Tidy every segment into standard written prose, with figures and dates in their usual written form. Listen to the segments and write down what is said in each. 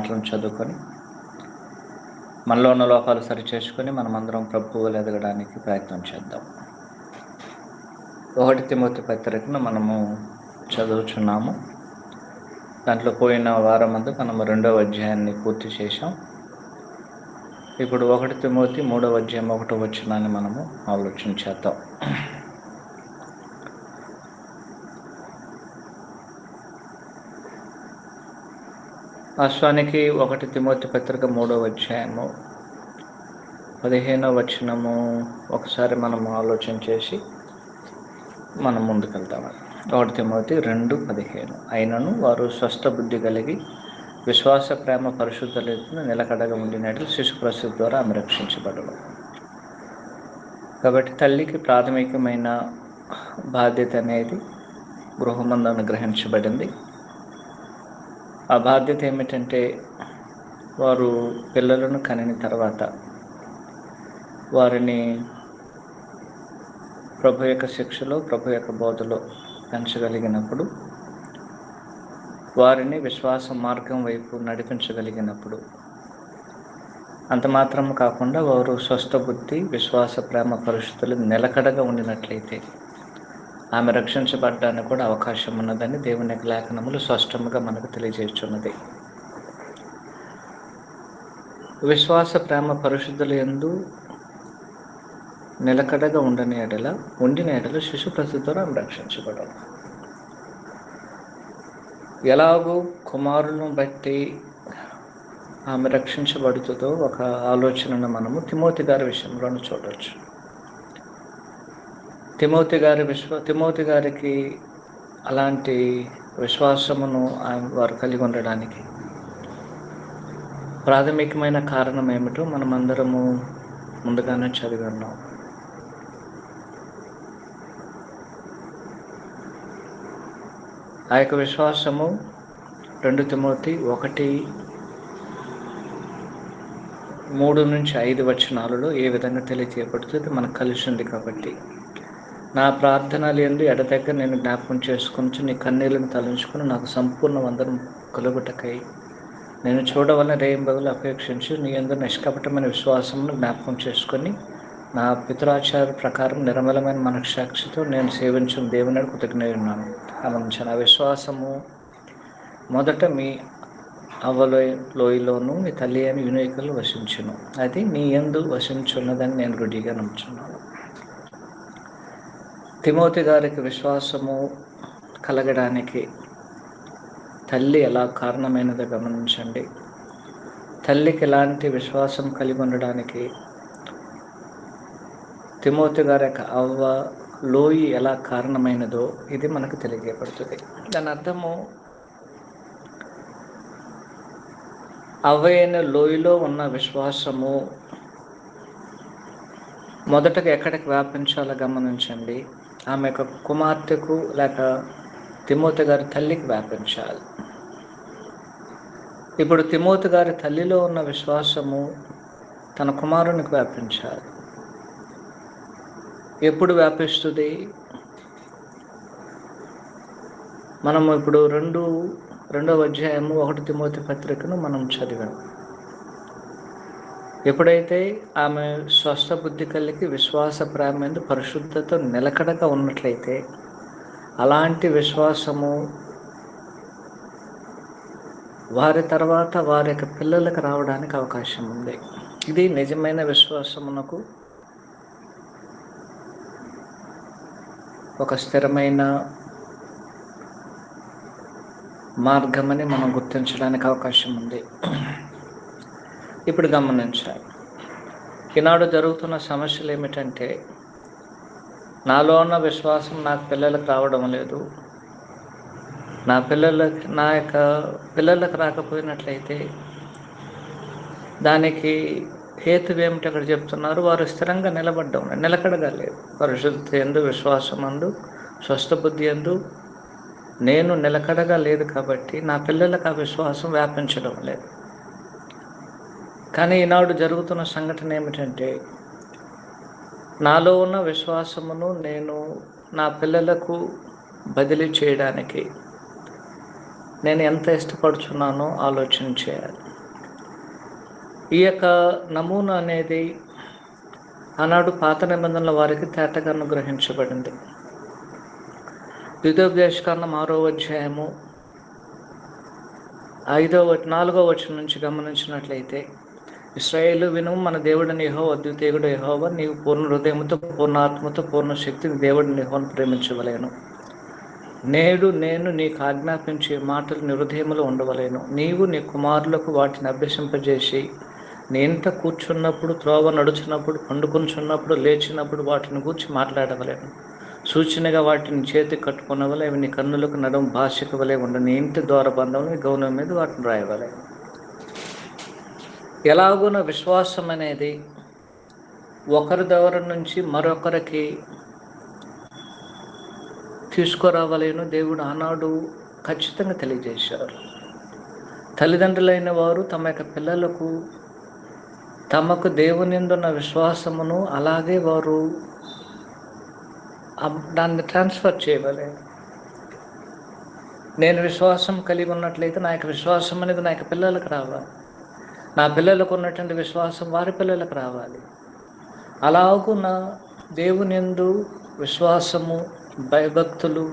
మాటలను చదువుకొని మనలో ఉన్న లోపాలు సరిచేసుకొని మనమందరం ప్రభువులు ఎదగడానికి ప్రయత్నం చేద్దాం. 1 తిమోతి పత్రికను మనము చదువుచున్నాము. దాంట్లో పోయిన వారం మనము 2వ అధ్యాయాన్ని పూర్తి చేశాం. ఇప్పుడు 1 తిమోతి 3వ అధ్యాయం 1వ వచనాన్ని మనము ఆలోచన చేద్దాం. వాస్తవానికి 1 తిమోతి పత్రిక 3వ అధ్యాయము 15వ వచనము ఒకసారి మనము ఆలోచన చేసి మనం ముందుకెళ్తాము. 1 తిమోతి 2:15 అయినను వారు స్వస్థ బుద్ధి కలిగి విశ్వాస ప్రేమ పరిశుద్ధతను నిలకడగా ఉండినట్లు శిశు ప్రసూతి ద్వారా ఆమె రక్షించబడను. కాబట్టి తల్లికి ప్రాథమికమైన బాధ్యత అనేది గృహమందు అనుగ్రహించబడింది. ఆ బాధ్యత ఏమిటంటే వారు పిల్లలను కనిన తర్వాత వారిని ప్రభు యొక్క శిక్షలో, ప్రభు యొక్క బోధలో పెంచగలిగినప్పుడు, వారిని విశ్వాస మార్గం వైపు నడిపించగలిగినప్పుడు, అంత మాత్రం కాకుండా వారు స్వస్థ బుద్ధి, విశ్వాస ప్రేమ పరిస్థితులు నిలకడగా ఉండినట్లయితే ఆమె రక్షించబడ్డానికి కూడా అవకాశం ఉన్నదని దేవుని యొక్క లేఖనములు స్పష్టంగా మనకు తెలియజేస్తున్నది. విశ్వాస ప్రేమ పరిశుద్ధుల యందు నిలకడగా ఉండిన ఎడల శిశు ప్రసూతి ద్వారా ఆమె రక్షించబడను. ఎలాగో కుమారులను బట్టి ఆమె రక్షించబడుతుందో ఒక ఆలోచనను మనము తిమోతి గారి విషయంలోనూ చూడవచ్చు. తిమోతి గారికి అలాంటి విశ్వాసమును వారు కలిగి ఉండడానికి ప్రాథమికమైన కారణం ఏమిటో మనమందరము ముందుగానే చదివి ఉన్నాం. ఆ యొక్క విశ్వాసము 2 తిమోతి 1:3-5 వచనాలలో ఏ విధంగా తెలియజేయబడుతుంది మనకు కలిసింది. కాబట్టి నా ప్రార్థనలు యందు ఎడతెగక నేను జ్ఞాపకం చేసుకొని నీ కన్నీళ్లను తలంచుకుని నాకు సంపూర్ణ వందనం కలుగుటకై నేను చూడవలన రేయింబగలు అపేక్షించి నీ యందు నిష్కపటమైన విశ్వాసమును జ్ఞాపకం చేసుకొని నా పితరాచార్య ప్రకారం నిర్మలమైన మనస్సాక్షితో నేను సేవించిన దేవుని కృతజ్ఞున్నాను. ఆ విశ్వాసము మొదట మీ లోయలోను మీ తల్లి అని యునైకలు వసించును, అది నీ యందు వసించున్నదని నేను రుడిగా నమ్ముచున్నాను. తిమోతి గారికి విశ్వాసము కలగడానికి తల్లి ఎలా కారణమైనదో గమనించండి. తల్లికి ఎలాంటి విశ్వాసం కలిగి ఉండడానికి తిమోతి గారి యొక్క అవ్వ లోయి ఎలా కారణమైనదో ఇది మనకు తెలియజేయబడుతుంది. దాని అర్థము అవ్వ అయిన లోయలో ఉన్న విశ్వాసము మొదటగా ఎక్కడికి వ్యాపించాలో గమనించండి. ఆమె యొక్క కుమార్తెకు లేక తిమోతి గారి తల్లికి వ్యాపించాలి. ఇప్పుడు తిమోతి గారి తల్లిలో ఉన్న విశ్వాసము తన కుమారునికి వ్యాపించాలి. ఎప్పుడు వ్యాపిస్తుంది? మనము ఇప్పుడు 2వ అధ్యాయము 1 తిమోతి పత్రికను మనం చదివాం. ఎప్పుడైతే ఆమె స్వస్థ బుద్ధి కలిగి విశ్వాస ప్రేమ పరిశుద్ధత నిలకడగా ఉన్నట్లయితే అలాంటి విశ్వాసము వారి తర్వాత వారి యొక్క పిల్లలకు రావడానికి అవకాశం ఉంది. ఇది నిజమైన విశ్వాసమునకు ఒక స్థిరమైన మార్గమని మనం గుర్తించడానికి అవకాశం ఉంది. ఇప్పుడు గమనించాలి, ఈనాడు జరుగుతున్న సమస్యలు ఏమిటంటే నాలో ఉన్న విశ్వాసం నాకు పిల్లలకు రావడం లేదు. నా యొక్క పిల్లలకు రాకపోయినట్లయితే దానికి హేతు ఏమిటి అక్కడ చెప్తున్నారు? వారు స్థిరంగా నిలకడగా లేదు. పరిశుద్ధ యందు విశ్వాసమందు స్వస్థ బుద్ధి యందు నేను నిలకడగా లేదు కాబట్టి నా పిల్లలకు ఆ విశ్వాసం వ్యాపించడం లేదు. కానీ ఈనాడు జరుగుతున్న సంఘటన ఏమిటంటే నాలో ఉన్న విశ్వాసమును నేను నా పిల్లలకు బదిలీ చేయడానికి నేను ఎంత ఇష్టపడుతున్నానో ఆలోచన చేయాలి. ఈ యొక్క నమూనా అనేది ఆనాడు పాత నిబంధనల వారికి తేటగా అనుగ్రహించబడింది. ద్వితీయోపదేశకాండం 6వ అధ్యాయము 4వ వచనం నుంచి గమనించినట్లయితే, ఇశ్రాయేలు వినుము, మన దేవుడిని యెహోవా అద్వితీయుడు యెహోవా, నీవు పూర్ణ హృదయముతో, పూర్ణ ఆత్మతో, పూర్ణ శక్తిని దేవుడిని యెహోవాను ప్రేమించవలేను. నేడు నేను నీకు ఆజ్ఞాపించే మాటలు నీ హృదయములో ఉండవలేను. నీవు నీ కుమారులకు వాటిని అభ్యసింపజేసి, నీ ఇంట కూర్చున్నప్పుడు, త్రోవ నడుచున్నప్పుడు, పండుకొంచున్నప్పుడు, లేచినప్పుడు వాటిని గూర్చి మాట్లాడవలేను. సూచనగా వాటిని చేతికి కట్టుకునవలే, అవి నీ కన్నులకు నడుము భాషకు వలె ఉండ. నీ ఇంటి ద్వారబంధం నీ గౌనం మీద వాటిని రాయవలే. ఎలాగున విశ్వాసం అనేది ఒకరి దగ్గర నుంచి మరొకరికి తీసుకురావాలేను దేవుడు ఆనాడు ఖచ్చితంగా తెలియజేశారు. తల్లిదండ్రులైన వారు తమ యొక్క పిల్లలకు తమకు దేవుని యందున్న విశ్వాసమును అలాగే వారు దాన్ని ట్రాన్స్ఫర్ చేయవలే. నేను విశ్వాసం కలిగి ఉన్నట్లయితే నా యొక్క విశ్వాసం అనేది నా యొక్క పిల్లలకు రావాలి. నా పిల్లలకు ఉన్నటువంటి విశ్వాసం వారి పిల్లలకు రావాలి. అలాగున దేవుని యందు విశ్వాసము, భయభక్తులు,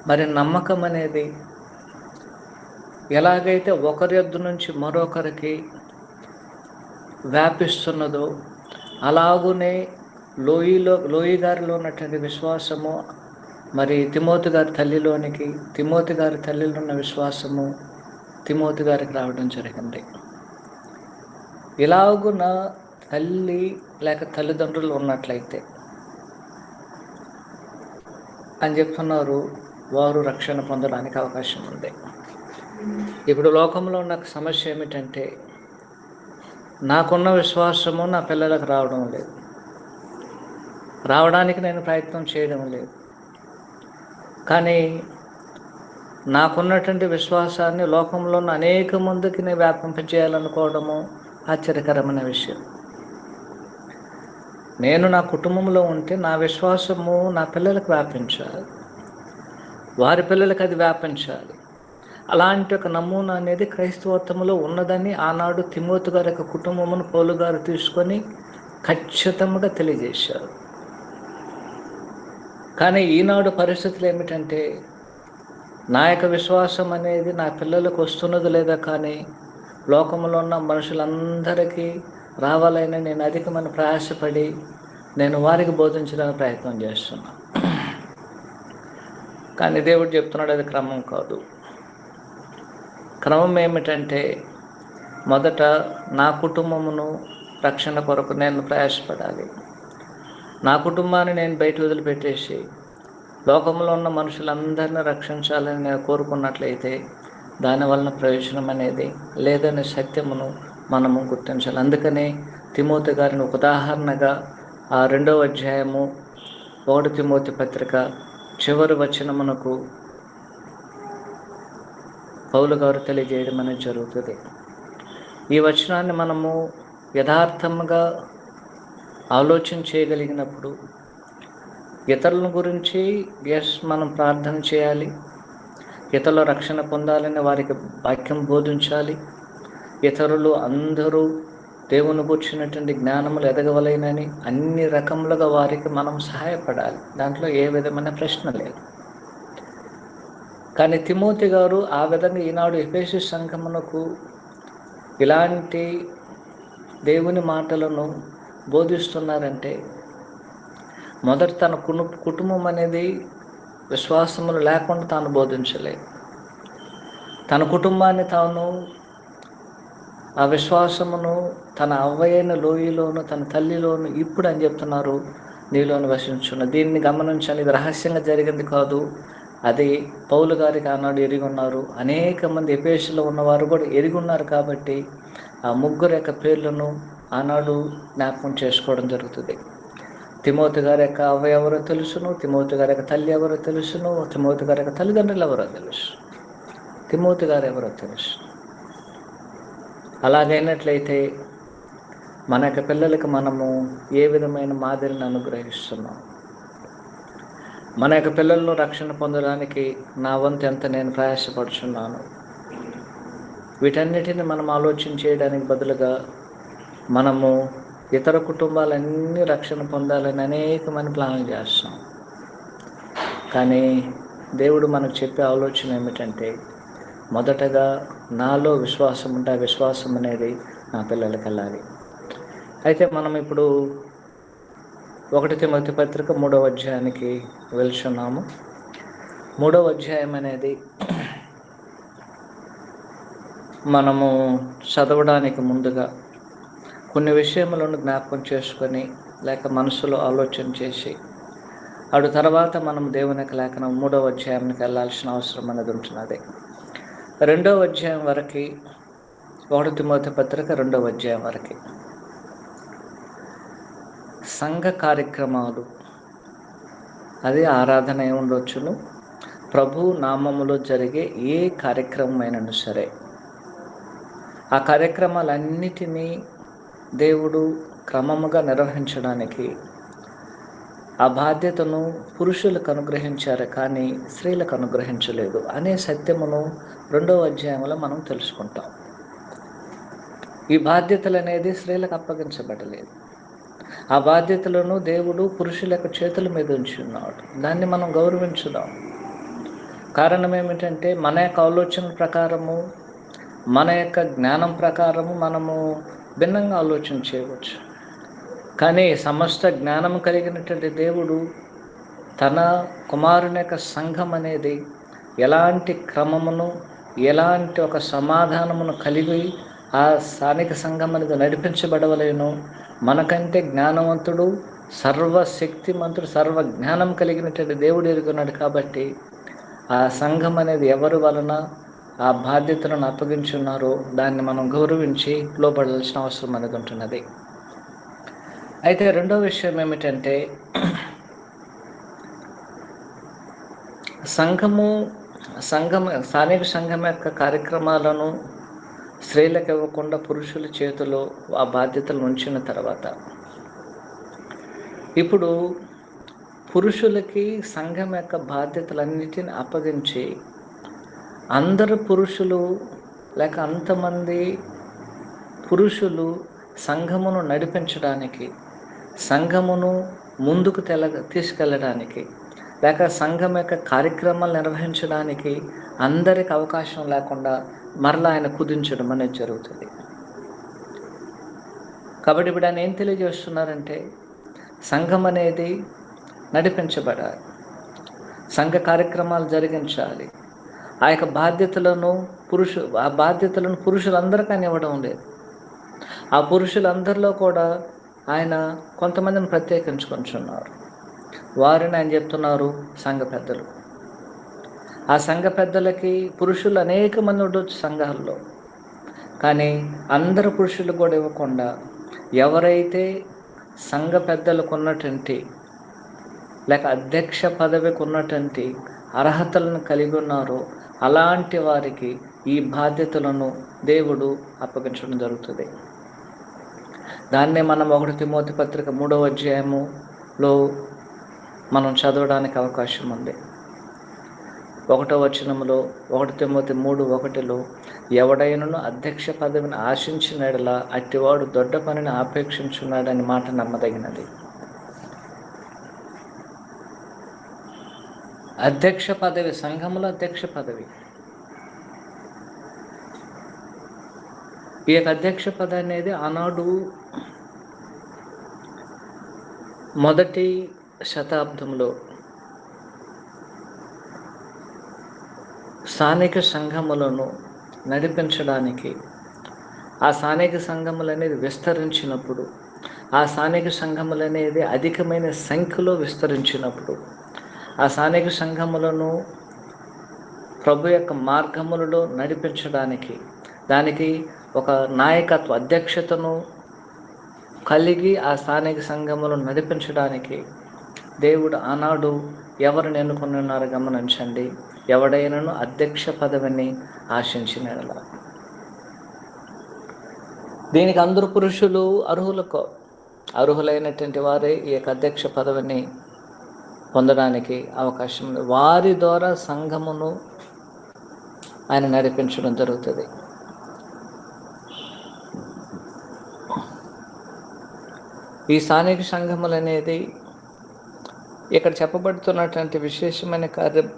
మరి నమ్మకం అనేది ఎలాగైతే ఒకరి యొద్ద నుంచి మరొకరికి వ్యాపిస్తున్నదో, అలాగునే లోయి గారిలో ఉన్నటువంటి విశ్వాసము మరి తిమోతి గారి తల్లిలోనికి, తిమోతి గారి తల్లిలో ఉన్న విశ్వాసము తిమోతి గారికి రావడం జరిగింది. ఇలాగున తల్లి లేక తల్లిదండ్రులు ఉన్నట్లయితే అని చెప్తున్నారు, వారు రక్షణ పొందడానికి అవకాశం ఉంది. ఇప్పుడు లోకంలో ఉన్న సమస్య ఏమిటంటే, నాకున్న విశ్వాసము నా పిల్లలకు రావడం లేదు, రావడానికి నేను ప్రయత్నం చేయడం లేదు. కానీ నాకున్నటువంటి విశ్వాసాన్ని లోకంలో ఉన్న అనేక మందికి నేను వ్యాపింపజేయాలనుకోవడము ఆశ్చర్యకరమైన విషయం. నేను నా కుటుంబంలో ఉంటే నా విశ్వాసము నా పిల్లలకు వ్యాపించాలి, వారి పిల్లలకు అది వ్యాపించాలి. అలాంటి ఒక నమూనా అనేది క్రైస్తవత్వంలో ఉన్నదని ఆనాడు తిమోతి గారి యొక్క కుటుంబమును పౌలు గారు తీసుకొని ఖచ్చితంగా తెలియజేశారు. కానీ ఈనాడు పరిస్థితులు ఏమిటంటే, నా యొక్క విశ్వాసం అనేది నా పిల్లలకు వస్తున్నది లేదా, కానీ లోకంలో ఉన్న మనుషులందరికీ రావాలని నేను అధికమైన ప్రయాసపడి నేను వారికి బోధించడానికి ప్రయత్నం చేస్తున్నాను. కానీ దేవుడు చెప్తున్నాడు, అది క్రమం కాదు. క్రమం ఏమిటంటే, మొదట నా కుటుంబమును రక్షణ కొరకు నేను ప్రయాసపడాలి. నా కుటుంబాన్ని నేను బయట వదిలిపెట్టేసి లోకంలో ఉన్న మనుషులందరినీ రక్షించాలని నేను కోరుకున్నట్లయితే దానివలన ప్రయోజనం అనేది లేదనే సత్యమును మనము గుర్తించాలి. అందుకనే తిమోతి గారిని ఒక ఉదాహరణగా ఆ 2వ అధ్యాయము 1 తిమోతి పత్రిక చివరి వచనమునకు పౌలు గారు తెలియజేయడం అనేది జరుగుతుంది. ఈ వచనాన్ని మనము యథార్థంగా ఆలోచన చేయగలిగినప్పుడు ఇతరుల గురించి మనం ప్రార్థన చేయాలి, ఇతరుల రక్షణ పొందాలని వారికి వాక్యం బోధించాలి, ఇతరులు అందరూ దేవుని కూర్చున్నటువంటి జ్ఞానములు ఎదగవలైనని అన్ని రకములుగా వారికి మనం సహాయపడాలి. దాంట్లో ఏ విధమైన ప్రశ్న లేదు. కానీ తిమోతి గారు ఆ విధంగా ఈనాడు ఎఫెసు సంఘమునకు ఇలాంటి దేవుని మాటలను బోధిస్తున్నారంటే, మొదట తన కుటుంబం అనేది విశ్వాసములు లేకుండా తాను బోధించలేదు. తన కుటుంబాన్ని తాను ఆ విశ్వాసమును తన అవ్వయైన లోయలోను తన తల్లిలోను ఇప్పుడు అని చెప్తున్నారు నీలోను వసించున్న. దీన్ని గమనించాలి, ఇది రహస్యంగా జరిగింది కాదు. అది పౌలు గారికి ఆనాడు ఎరిగి ఉన్నారు, అనేక మంది ఎఫెసులో ఉన్నవారు కూడా ఎరిగి ఉన్నారు. కాబట్టి ఆ ముగ్గురు యొక్క పేర్లను ఆనాడు జ్ఞాపకం చేసుకోవడం జరుగుతుంది. తిమోతి గారి యొక్క అవ్వ ఎవరో తెలుసును, తిమోతి గారి యొక్క తల్లి ఎవరో తెలుసును, తిమోతి గారి యొక్క తల్లిదండ్రులు ఎవరో తెలుసు, తిమోతి గారు ఎవరో తెలుసు. అలాగైనట్లయితే మన యొక్క పిల్లలకి మనము ఏ విధమైన మాదిరిని అనుగ్రహిస్తున్నాం? మన యొక్క పిల్లలను రక్షణ పొందడానికి నా వంతు ఎంత నేను ప్రయాసపడుచున్నాను? వీటన్నిటిని మనం ఆలోచన చేయడానికి బదులుగా మనము ఇతర కుటుంబాలన్నీ రక్షణ పొందాలని అనేకమైన ప్లాన్లు చేస్తాం. కానీ దేవుడు మనకు చెప్పే ఆలోచన ఏమిటంటే, మొదటగా నాలో విశ్వాసం ఉంటే ఆ విశ్వాసం అనేది నా పిల్లలకి వెళ్ళాలి. అయితే మనం ఇప్పుడు 1 తిమోతి పత్రిక 3వ అధ్యాయానికి వెళ్తున్నాము. 3వ అధ్యాయం అనేది మనము చదవడానికి ముందుగా కొన్ని విషయములను జ్ఞాపకం చేసుకొని లేక మనసులో ఆలోచన చేసి అటు తర్వాత మనం దేవుని యొక్క లేఖనం 3వ అధ్యాయానికి వెళ్ళాల్సిన అవసరం అనేది ఉంటున్నది. 2వ అధ్యాయం వరకు 1 తిమోతి పత్రిక 2వ అధ్యాయం వరకు సంఘ కార్యక్రమాలు, అది ఆరాధన అయి ఉండొచ్చును, ప్రభు నామములో జరిగే ఏ కార్యక్రమం అయినను సరే, ఆ కార్యక్రమాలన్నిటినీ దేవుడు క్రమముగా నిర్వహించడానికి ఆ బాధ్యతను పురుషులకు అనుగ్రహించారు, కానీ స్త్రీలకు అనుగ్రహించలేదు అనే సత్యమును 2వ అధ్యాయంలో మనం తెలుసుకుంటాం. ఈ బాధ్యతలు అనేది స్త్రీలకు అప్పగించబడలేదు. ఆ బాధ్యతలను దేవుడు పురుషుల యొక్క చేతుల మీద ఉంచి ఉన్నాడు. దాన్ని మనం గౌరవించుదాం. కారణం ఏమిటంటే, మన యొక్క ఆలోచన ప్రకారము, మన యొక్క జ్ఞానం ప్రకారము మనము భిన్నంగా ఆలోచన చేయవచ్చు. కానీ సమస్త జ్ఞానం కలిగినటువంటి దేవుడు తన కుమారుని యొక్క సంఘం అనేది ఎలాంటి క్రమమును, ఎలాంటి ఒక సమాధానమును కలిగి ఆ స్థానిక సంఘం అనేది నడిపించబడవలేను, మనకంటే జ్ఞానవంతుడు, సర్వశక్తిమంతుడు, సర్వ జ్ఞానం కలిగినటువంటి దేవుడు ఎరుగున్నాడు. కాబట్టి ఆ సంఘం అనేది ఎవరి వలన ఆ బాధ్యతలను అప్పగించున్నారో దాన్ని మనం గౌరవించి లోపడాల్సిన అవసరం అనేది ఉంటున్నది. అయితే రెండో విషయం ఏమిటంటే, స్థానిక సంఘం యొక్క కార్యక్రమాలను స్త్రీలకు ఇవ్వకుండా పురుషుల చేతిలో ఆ బాధ్యతలు ఉంచిన తర్వాత, ఇప్పుడు పురుషులకి సంఘం యొక్క బాధ్యతలన్నిటిని అప్పగించి అందరు పురుషులు లేక అంతమంది పురుషులు సంఘమును నడిపించడానికి, సంఘమును ముందుకు తీసుకెళ్ళడానికి, లేక సంఘం యొక్క కార్యక్రమాలు నిర్వహించడానికి అందరికి అవకాశం లేకుండా మరలా ఆయన కుదించడం అనేది జరుగుతుంది. కాబట్టి ఇప్పుడు ఆయన ఏం తెలియజేస్తున్నారంటే, సంఘం అనేది నడిపించబడాలి, సంఘ కార్యక్రమాలు జరిగించాలి. ఆ యొక్క బాధ్యతలను పురుషులందరికీ ఆయన ఇవ్వడం లేదు. ఆ పురుషులందరిలో కూడా ఆయన కొంతమందిని ప్రత్యేకించుకుంటున్నారు. వారిని ఆయన చెప్తున్నారు సంఘ పెద్దలు. ఆ సంఘ పెద్దలకి పురుషులు అనేక మంది ఉండొచ్చు సంఘాల్లో, కానీ అందరు పురుషులు కూడా ఇవ్వకుండా ఎవరైతే సంఘ పెద్దలకు ఉన్నటువంటి లేక అధ్యక్ష పదవికి ఉన్నటువంటి అర్హతలను కలిగి ఉన్నారో అలాంటి వారికి ఈ బాధ్యతలను దేవుడు అప్పగించడం జరుగుతుంది. దాన్నే మనం 1 తిమోతి పత్రిక 3వ అధ్యాయములో మనం చదవడానికి అవకాశం ఉంది. 1వ వచనములో 1 తిమోతి 3:1 ఎవడైనను అధ్యక్ష పదవిని ఆశించినడలా అట్టివాడు దొడ్డ పనిని ఆపేక్షించున్నాడని మాట నమ్మదగినది. అధ్యక్ష పదవి, సంఘములో అధ్యక్ష పదవి. ఈ యొక్క అధ్యక్ష పదవి అనేది ఆనాడు మొదటి శతాబ్దంలో స్థానిక సంఘములను నడిపించడానికి, ఆ స్థానిక సంఘములు అనేది విస్తరించినప్పుడు, ఆ స్థానిక సంఘములు అనేది అధికమైన సంఖ్యలో విస్తరించినప్పుడు, ఆ స్థానిక సంఘములను ప్రభు యొక్క మార్గములలో నడిపించడానికి, దానికి ఒక నాయకత్వ అధ్యక్షతను కలిగి ఆ స్థానిక సంఘములను నడిపించడానికి దేవుడు ఆనాడు ఎవరిని ఎన్నుకొని ఉన్నారో గమనించండి. ఎవడైనను అధ్యక్ష పదవిని ఆశించినలా. దీనికి అందరు పురుషులు అర్హులైనటువంటి వారే ఈ యొక్క అధ్యక్ష పదవిని పొందడానికి అవకాశం ఉంది. వారి ద్వారా సంఘమును ఆయన నడిపించడం జరుగుతుంది. ఈ స్థానిక సంఘములు అనేది ఇక్కడ చెప్పబడుతున్నటువంటి విశేషమైన కార్యం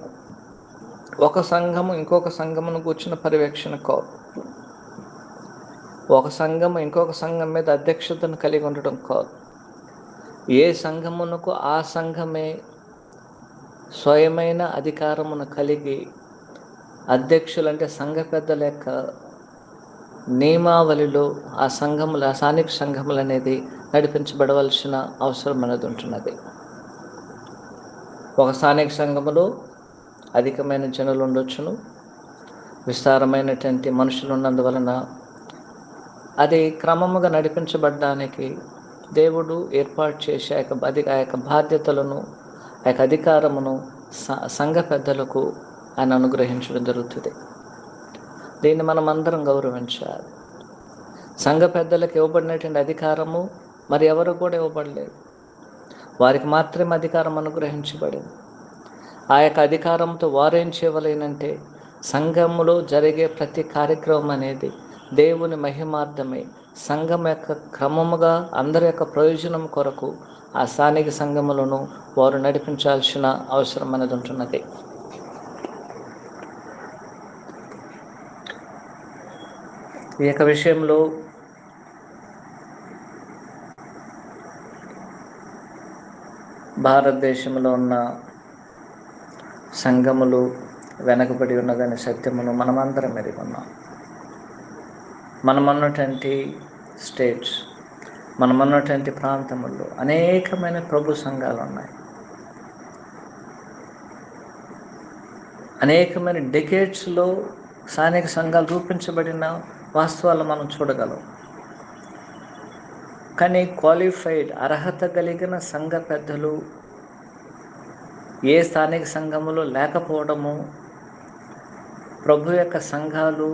ఒక సంఘము ఇంకొక సంఘమును కూర్చున్న పర్యవేక్షణ కాదు. ఒక సంఘము ఇంకొక సంఘం మీద అధ్యక్షతను కలిగి ఉండటం కాదు. ఏ సంఘమునకు ఆ సంఘమే స్వయమైన అధికారమును కలిగి అధ్యక్షులు అంటే సంఘ పెద్దల యొక్క నియమావళిలో ఆ సంఘములు, ఆ స్థానిక సంఘములు అనేది నడిపించబడవలసిన అవసరం అనేది ఉంటున్నది. ఒక స్థానిక సంఘములో అధికమైన జనులు ఉండొచ్చును, విస్తారమైనటువంటి మనుషులు ఉన్నందువలన అది క్రమముగా నడిపించబడడానికి దేవుడు ఏర్పాటు చేసే ఆ యొక్క బాధ్యతలను, ఆ యొక్క అధికారమును సంఘ పెద్దలకు ఆయన అనుగ్రహించడం జరుగుతుంది. దీన్ని మనం అందరం గౌరవించాలి. సంఘ పెద్దలకు ఇవ్వబడినటువంటి అధికారము మరి ఎవరు కూడా ఇవ్వబడలేదు. వారికి మాత్రమే అధికారం అనుగ్రహించబడింది. ఆ యొక్క అధికారంతో వారేం చేయవలేనంటే సంఘములో జరిగే ప్రతి కార్యక్రమం అనేది దేవుని మహిమార్థమై సంఘం యొక్క క్రమముగా అందరి యొక్క ప్రయోజనం కొరకు ఆ స్థానిక సంఘములను వారు నడిపించాల్సిన అవసరం అనేది ఉంటున్నది. ఈ యొక్క విషయంలో భారతదేశంలో ఉన్న సంఘములు వెనకబడి ఉన్నదనే సత్యమును మనమందరం ఎరిగి ఉన్నాం. మనమన్నటువంటి స్టేట్స్, మనమన్నటువంటి ప్రాంతముల్లో అనేకమైన ప్రభు సంఘాలు ఉన్నాయి. అనేకమైన డెకేడ్స్లో స్థానిక సంఘాలు రూపించబడిన వాస్తవాలు మనం చూడగలం. కానీ క్వాలిఫైడ్, అర్హత కలిగిన సంఘ పెద్దలు ఏ స్థానిక సంఘములో లేకపోవడము ప్రభు యొక్క సంఘాలు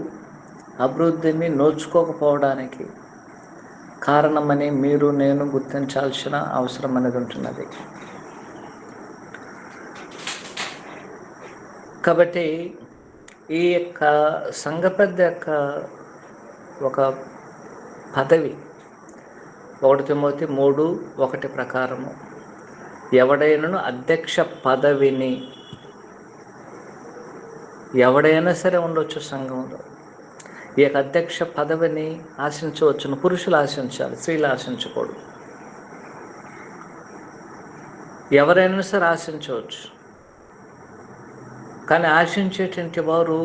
అభివృద్ధిని నోచుకోకపోవడానికి కారణమని మీరు నేను గుర్తించాల్సిన అవసరం అనేది ఉంటున్నది. కాబట్టి ఈ యొక్క సంఘ పెద్ద యొక్క ఒక పదవి 1 తిమోతి 3:1 ప్రకారము ఎవడైనాను అధ్యక్ష పదవిని ఎవడైనా సరే ఉండొచ్చు సంఘంలో. ఈ యొక్క అధ్యక్ష పదవిని ఆశించవచ్చును. పురుషులు ఆశించాలి, స్త్రీలు ఆశించకూడదు. ఎవరైనా సరే ఆశించవచ్చు. కానీ ఆశించేటువంటి వారు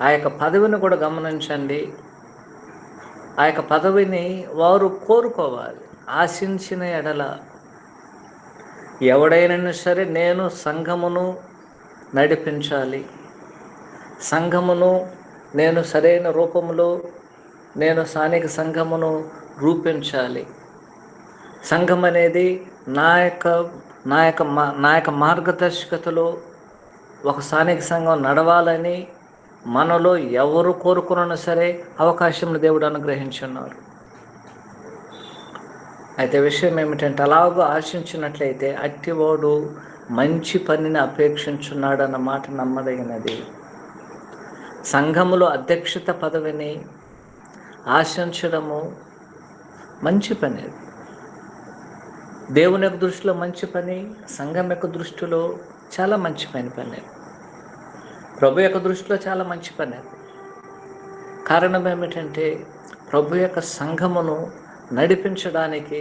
ఆ యొక్క పదవిని కూడా గమనించండి. ఆ యొక్క పదవిని వారు కోరుకోవాలి. ఆశించిన ఎడల ఎవడైనా సరే నేను సంఘమును నడిపించాలి, సంఘమును నేను సరైన రూపంలో నేను స్థానిక సంఘమును రూపించాలి, సంఘం అనేది నా యొక్క మార్గదర్శకతలో ఒక స్థానిక సంఘం నడవాలని మనలో ఎవరు కోరుకున్నా సరే అవకాశం దేవుడు అనుగ్రహించున్నారు. అయితే విషయం ఏమిటంటే అలాగూ ఆశించినట్లయితే అట్టివాడు మంచి పనిని అపేక్షించున్నాడు అన్న మాట నమ్మదగినది. సంఘములో అధ్యక్షత పదవిని ఆశించడము మంచి పని. దేవుని యొక్క దృష్టిలో మంచి పని, సంఘం యొక్క దృష్టిలో చాలా మంచి పని. ప్రభు యొక్క దృష్టిలో చాలా మంచి పని. కారణం ఏమిటంటే ప్రభు యొక్క సంఘమును నడిపించడానికి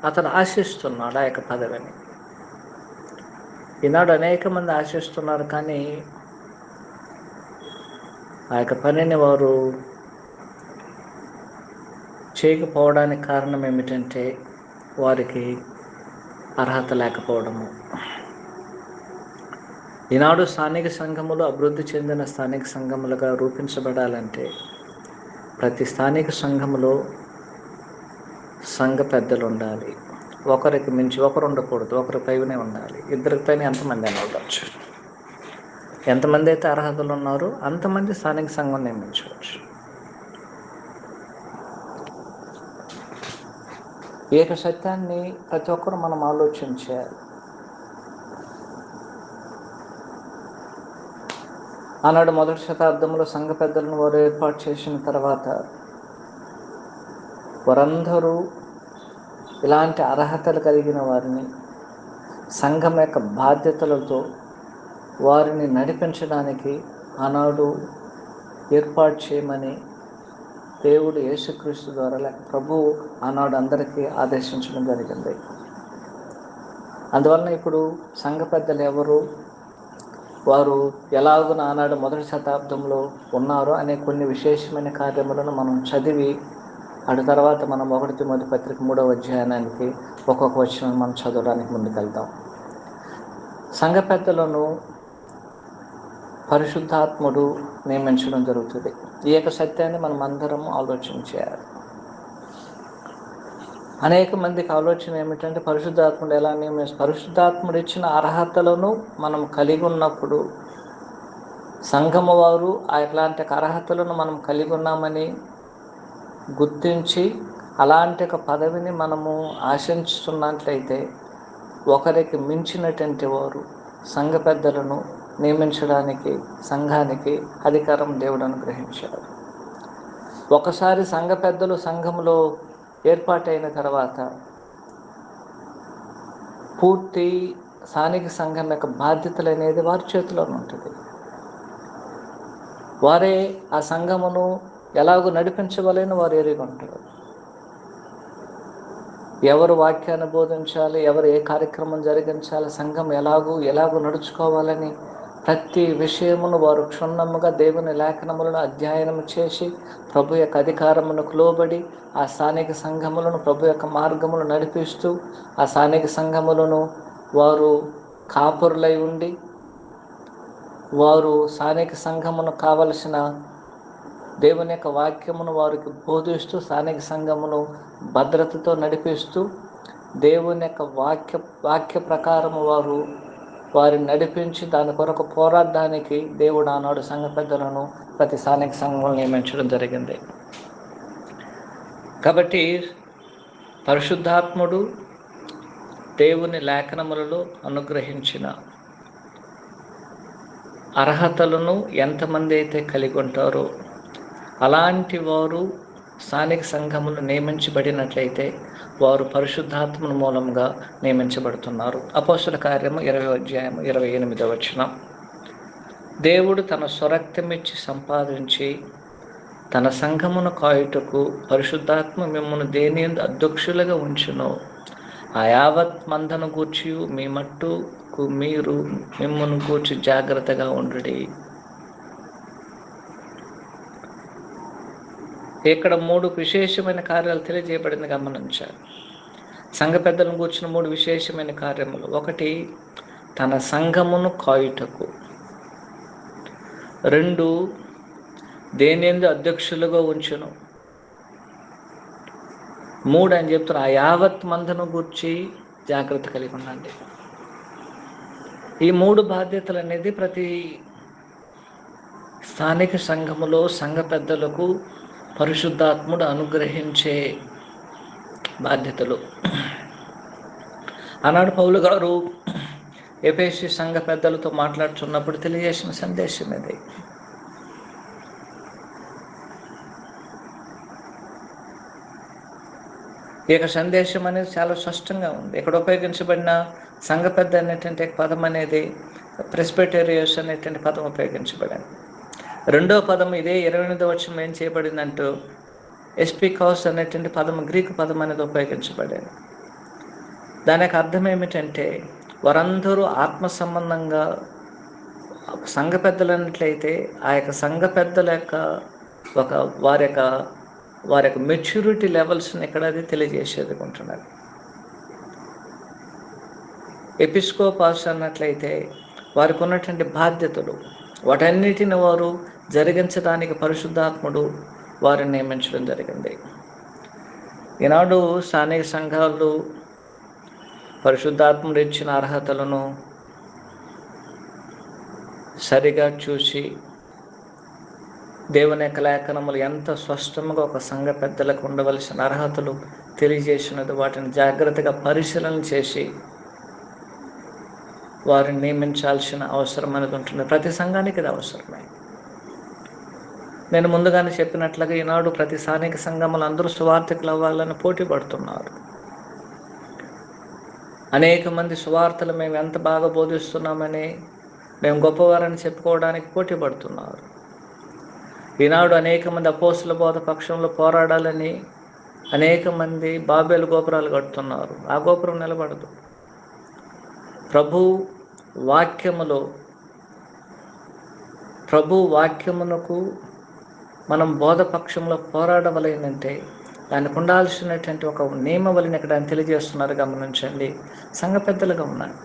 అతను ఆశిస్తున్నాడు ఆ యొక్క పదవిని. ఈనాడు అనేక మంది ఆశిస్తున్నారు, కానీ ఆ యొక్క పనిని వారు చేయకపోవడానికి కారణం ఏమిటంటే వారికి అర్హత లేకపోవడము. ఈనాడు స్థానిక సంఘములు అభివృద్ధి చెందిన స్థానిక సంఘములుగా రూపించబడాలంటే ప్రతి స్థానిక సంఘములో సంఘ పెద్దలు ఉండాలి. ఒకరికి మించి ఒకరు ఉండకూడదు, ఒకరి పైనే ఉండాలి. ఇద్దరికి పైన ఎంతమంది అయినా ఉండవచ్చు. ఎంతమంది అయితే అర్హతలు ఉన్నారో అంతమంది స్థానిక సంఘం నియమించవచ్చు. ఈ యొక్క సత్యాన్ని ప్రతి ఒక్కరు మనం ఆలోచించాలి. ఆనాడు 1వ శతాబ్దంలో సంఘ పెద్దలను వారు ఏర్పాటు చేసిన తర్వాత వారందరూ ఇలాంటి అర్హతలు కలిగిన వారిని సంఘం యొక్క బాధ్యతలతో వారిని నడిపించడానికి ఆనాడు ఏర్పాటు చేయమని దేవుడు యేసుక్రీస్తు ద్వారా లేక ప్రభువు ఆనాడు అందరికీ ఆదేశించడం జరిగింది. అందువలన ఇప్పుడు సంఘ పెద్దలు ఎవరు, వారు ఎలాగున ఆనాడు మొదటి శతాబ్దంలో ఉన్నారో అనే కొన్ని విశేషమైన కార్యములను మనం చదివి అటు తర్వాత మనం 1 తిమోతి పత్రిక 3వ అధ్యాయానికి ఒక్కొక్క వచనం మనం చదవడానికి ముందుకెళ్తాం. సంఘ పెద్దలను పరిశుద్ధాత్ముడు నియమించడం జరుగుతుంది. ఈ యొక్క సత్యాన్ని మనం అందరం ఆలోచన చేయాలి. అనేక మందికి ఆలోచన ఏమిటంటే పరిశుద్ధాత్ముడు ఎలా నియమిస్తారు? పరిశుద్ధాత్ముడు ఇచ్చిన అర్హతలను మనం కలిగి ఉన్నప్పుడు సంఘము వారు అట్లాంటి అర్హతలను మనం కలిగి ఉన్నామని గుర్తించి అలాంటి ఒక పదవిని మనము ఆశించుతున్నట్లయితే ఒకరికి మించినటువంటి వారు సంఘ పెద్దలను నియమించడానికి సంఘానికి అధికారం దేవుడు అనుగ్రహించారు. ఒకసారి సంఘ పెద్దలు సంఘంలో ఏర్పాటైన తర్వాత పూర్తి స్థానిక సంఘం యొక్క బాధ్యతలు అనేది వారి చేతిలోనే ఉంటుంది. వారే ఆ సంఘమును ఎలాగో నడిపించవలేని వారు ఎరిగి ఉంటారు. ఎవరు వాక్యాన్ని బోధించాలి, ఎవరు ఏ కార్యక్రమం జరిగించాలి, సంఘం ఎలాగూ నడుచుకోవాలని ప్రతి విషయమును వారు క్షుణ్ణముగా దేవుని లేఖనములను అధ్యయనం చేసి ప్రభు యొక్క అధికారమునకు లోబడి ఆ స్థానిక సంఘములను ప్రభు యొక్క మార్గములు నడిపిస్తూ ఆ స్థానిక సంఘములను వారు కాపురులై ఉండి వారు స్థానిక సంఘమును కావలసిన దేవుని యొక్క వాక్యమును వారికి బోధిస్తూ స్థానిక సంఘమును భద్రతతో నడిపిస్తూ దేవుని యొక్క వాక్య ప్రకారము వారిని నడిపించి దాని కొరకు పోరాడడానికి దేవుడు ఆనాడు సంఘ పెద్దలను ప్రతి స్థానిక సంఘములను నియమించడం జరిగింది. కాబట్టి పరిశుద్ధాత్ముడు దేవుని లేఖనములలో అనుగ్రహించిన అర్హతలను ఎంతమంది అయితే కలిగి ఉంటారో అలాంటి వారు స్థానిక సంఘములు నియమించబడినట్లయితే వారు పరిశుద్ధాత్మను మూలంగా నియమించబడుతున్నారు. అపోస్తుల కార్యము 20వ అధ్యాయం 28వ వచనం. దేవుడు తన స్వరక్తమిచ్చి సంపాదించి తన సంఘమును కాయుటకు పరిశుద్ధాత్మ మిమ్మల్ని దేనియందు అధ్యక్షులుగా ఉంచును. ఆ యావత్ మందను గూర్చి మీ మట్టుకు మీరు మిమ్మల్ని గూర్చి జాగ్రత్తగా ఉండుడి. ఇక్కడ 3 విశేషమైన కార్యాలు తెలియజేయబడింది గమనించారు. సంఘ పెద్దలను కూర్చున్న 3 విశేషమైన కార్యములు. 1 తన సంఘమును కాయుటకు, 2 దేనియందు అధ్యక్షులుగా ఉంచును, 3 అని చెప్తున్నారు ఆ యావత్ మందను గూర్చి జాగ్రత్త కలిగి ఉండండి. ఈ 3 బాధ్యతలు అనేది ప్రతి స్థానిక సంఘములో సంఘ పెద్దలకు పరిశుద్ధాత్ముడు అనుగ్రహించే బాధ్యతలు. ఆనాడు పౌలు గారు ఎఫెసీ సంఘ పెద్దలతో మాట్లాడుతున్నప్పుడు తెలియజేసిన సందేశం ఇది. ఈ యొక్క సందేశం అనేది చాలా స్పష్టంగా ఉంది. ఇక్కడ ఉపయోగించబడిన సంఘ పెద్ద అనేటువంటి పదం అనేది ప్రెస్బిటేరియస్ అనేటువంటి పదం ఉపయోగించబడింది. 2వ పదం ఇదే 28వ వచనం ఏం చేయబడిందంటూ ఎస్పికాస్ అనేటువంటి పదం గ్రీకు పదం అనేది ఉపయోగించబడింది. దాని యొక్క అర్థం ఏమిటంటే వారందరూ ఆత్మ సంబంధంగా సంఘ పెద్దలు అన్నట్లయితే ఆ యొక్క సంఘ పెద్దల యొక్క వారి యొక్క మెచ్యూరిటీ లెవెల్స్ని ఇక్కడ అది తెలియజేసేది ఉంటున్నారు. ఎపిస్కోపాస్ అన్నట్లయితే వారికి ఉన్నటువంటి బాధ్యతలు వాటన్నిటిని వారు జరిగించడానికి పరిశుద్ధాత్ముడు వారిని నియమించడం జరిగింది. ఈనాడు స్థానిక సంఘాలు పరిశుద్ధాత్ముడు ఇచ్చిన అర్హతలను సరిగా చూసి దేవుని యొక్క లేఖనములు ఎంత స్పష్టంగా ఒక సంఘ పెద్దలకు ఉండవలసిన అర్హతలు తెలియజేసినది వాటిని జాగ్రత్తగా పరిశీలన చేసి వారిని నియమించాల్సిన అవసరం అనేది ఉంటుంది. ప్రతి సంఘానికి ఇది అవసరమే. నేను ముందుగానే చెప్పినట్లుగా ఈనాడు ప్రతి స్థానిక సంఘములు అందరూ సువార్థికులు అవ్వాలని పోటీ పడుతున్నారు. అనేక మంది సువార్తలు మేము ఎంత బాగా బోధిస్తున్నామని, మేము గొప్పవారని చెప్పుకోవడానికి పోటీ పడుతున్నారు. ఈనాడు అనేక మంది అపోస్తుల బోధ పక్షంలో పోరాడాలని అనేక మంది బాబేలు గోపురాలు కడుతున్నారు. ఆ గోపురం నిలబడదు. ప్రభు వాక్యమునకు మనం బోధపక్షంలో పోరాడవలేనంటే దానికి ఉండాల్సినటువంటి ఒక నియమవలిని ఇక్కడ ఆయన తెలియజేస్తున్నారు. గమనించండి. సంఘ పెద్దలుగా ఉన్నారు.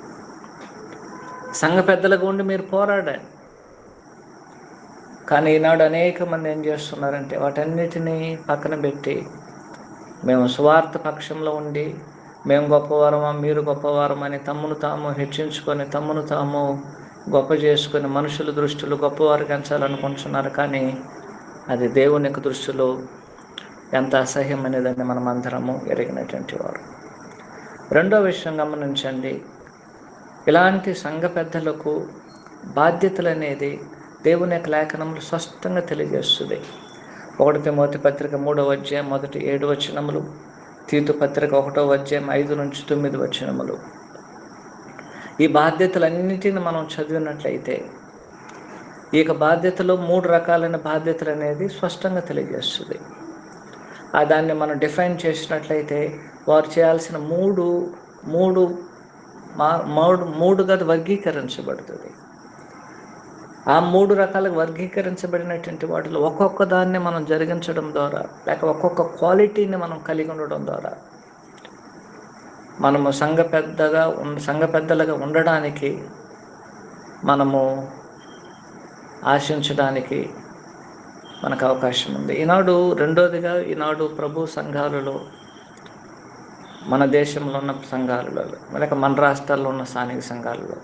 సంఘ పెద్దలుగా ఉండి మీరు పోరాడండి. కానీ ఈనాడు అనేక మంది ఏం చేస్తున్నారంటే వాటన్నిటినీ పక్కన పెట్టి మేము స్వార్థ పక్షంలో ఉండి మేము గొప్పవారమా మీరు గొప్పవారమని తమ్మును తాము హెచ్చించుకొని తమ్మును తాము గొప్ప చేసుకొని మనుషుల దృష్టిలో గొప్పవారికి ఎంచాలనుకుంటున్నారు. కానీ అది దేవుని యొక్క దృష్టిలో ఎంత అసహ్యం అనేదాన్ని మనం అందరము ఎరిగినటువంటి వారు. రెండో విషయం గమనించండి. ఇలాంటి సంఘ పెద్దలకు బాధ్యతలు అనేది దేవుని యొక్క లేఖనములు స్పష్టంగా తెలియజేస్తుంది. 1 తిమోతి పత్రిక 3వ అధ్యాయం 1-7 వచనములు, తీతు పత్రిక 1వ అధ్యాయం 5-9 వచనములు. ఈ బాధ్యతలన్నిటిని మనం చదివినట్లయితే ఈ యొక్క బాధ్యతలో 3 రకాలైన బాధ్యతలు అనేది స్పష్టంగా తెలియజేస్తుంది. దాన్ని మనం డిఫైన్ చేసినట్లయితే వారు చేయాల్సిన మూడుగా వర్గీకరించబడుతుంది. ఆ 3 రకాలుగా వర్గీకరించబడినటువంటి వాటిలో ఒక్కొక్క దాన్ని మనం జరిగించడం ద్వారా, లేక ఒక్కొక్క క్వాలిటీని మనం కలిగి ఉండడం ద్వారా మనము సంఘ పెద్దలుగా ఉండడానికి, మనము ఆశించడానికి మనకు అవకాశం ఉంది. రెండోదిగా ఈనాడు ప్రభు సంఘాలలో, మన దేశంలో ఉన్న సంఘాలలో, లేక మన రాష్ట్రాల్లో ఉన్న స్థానిక సంఘాలలో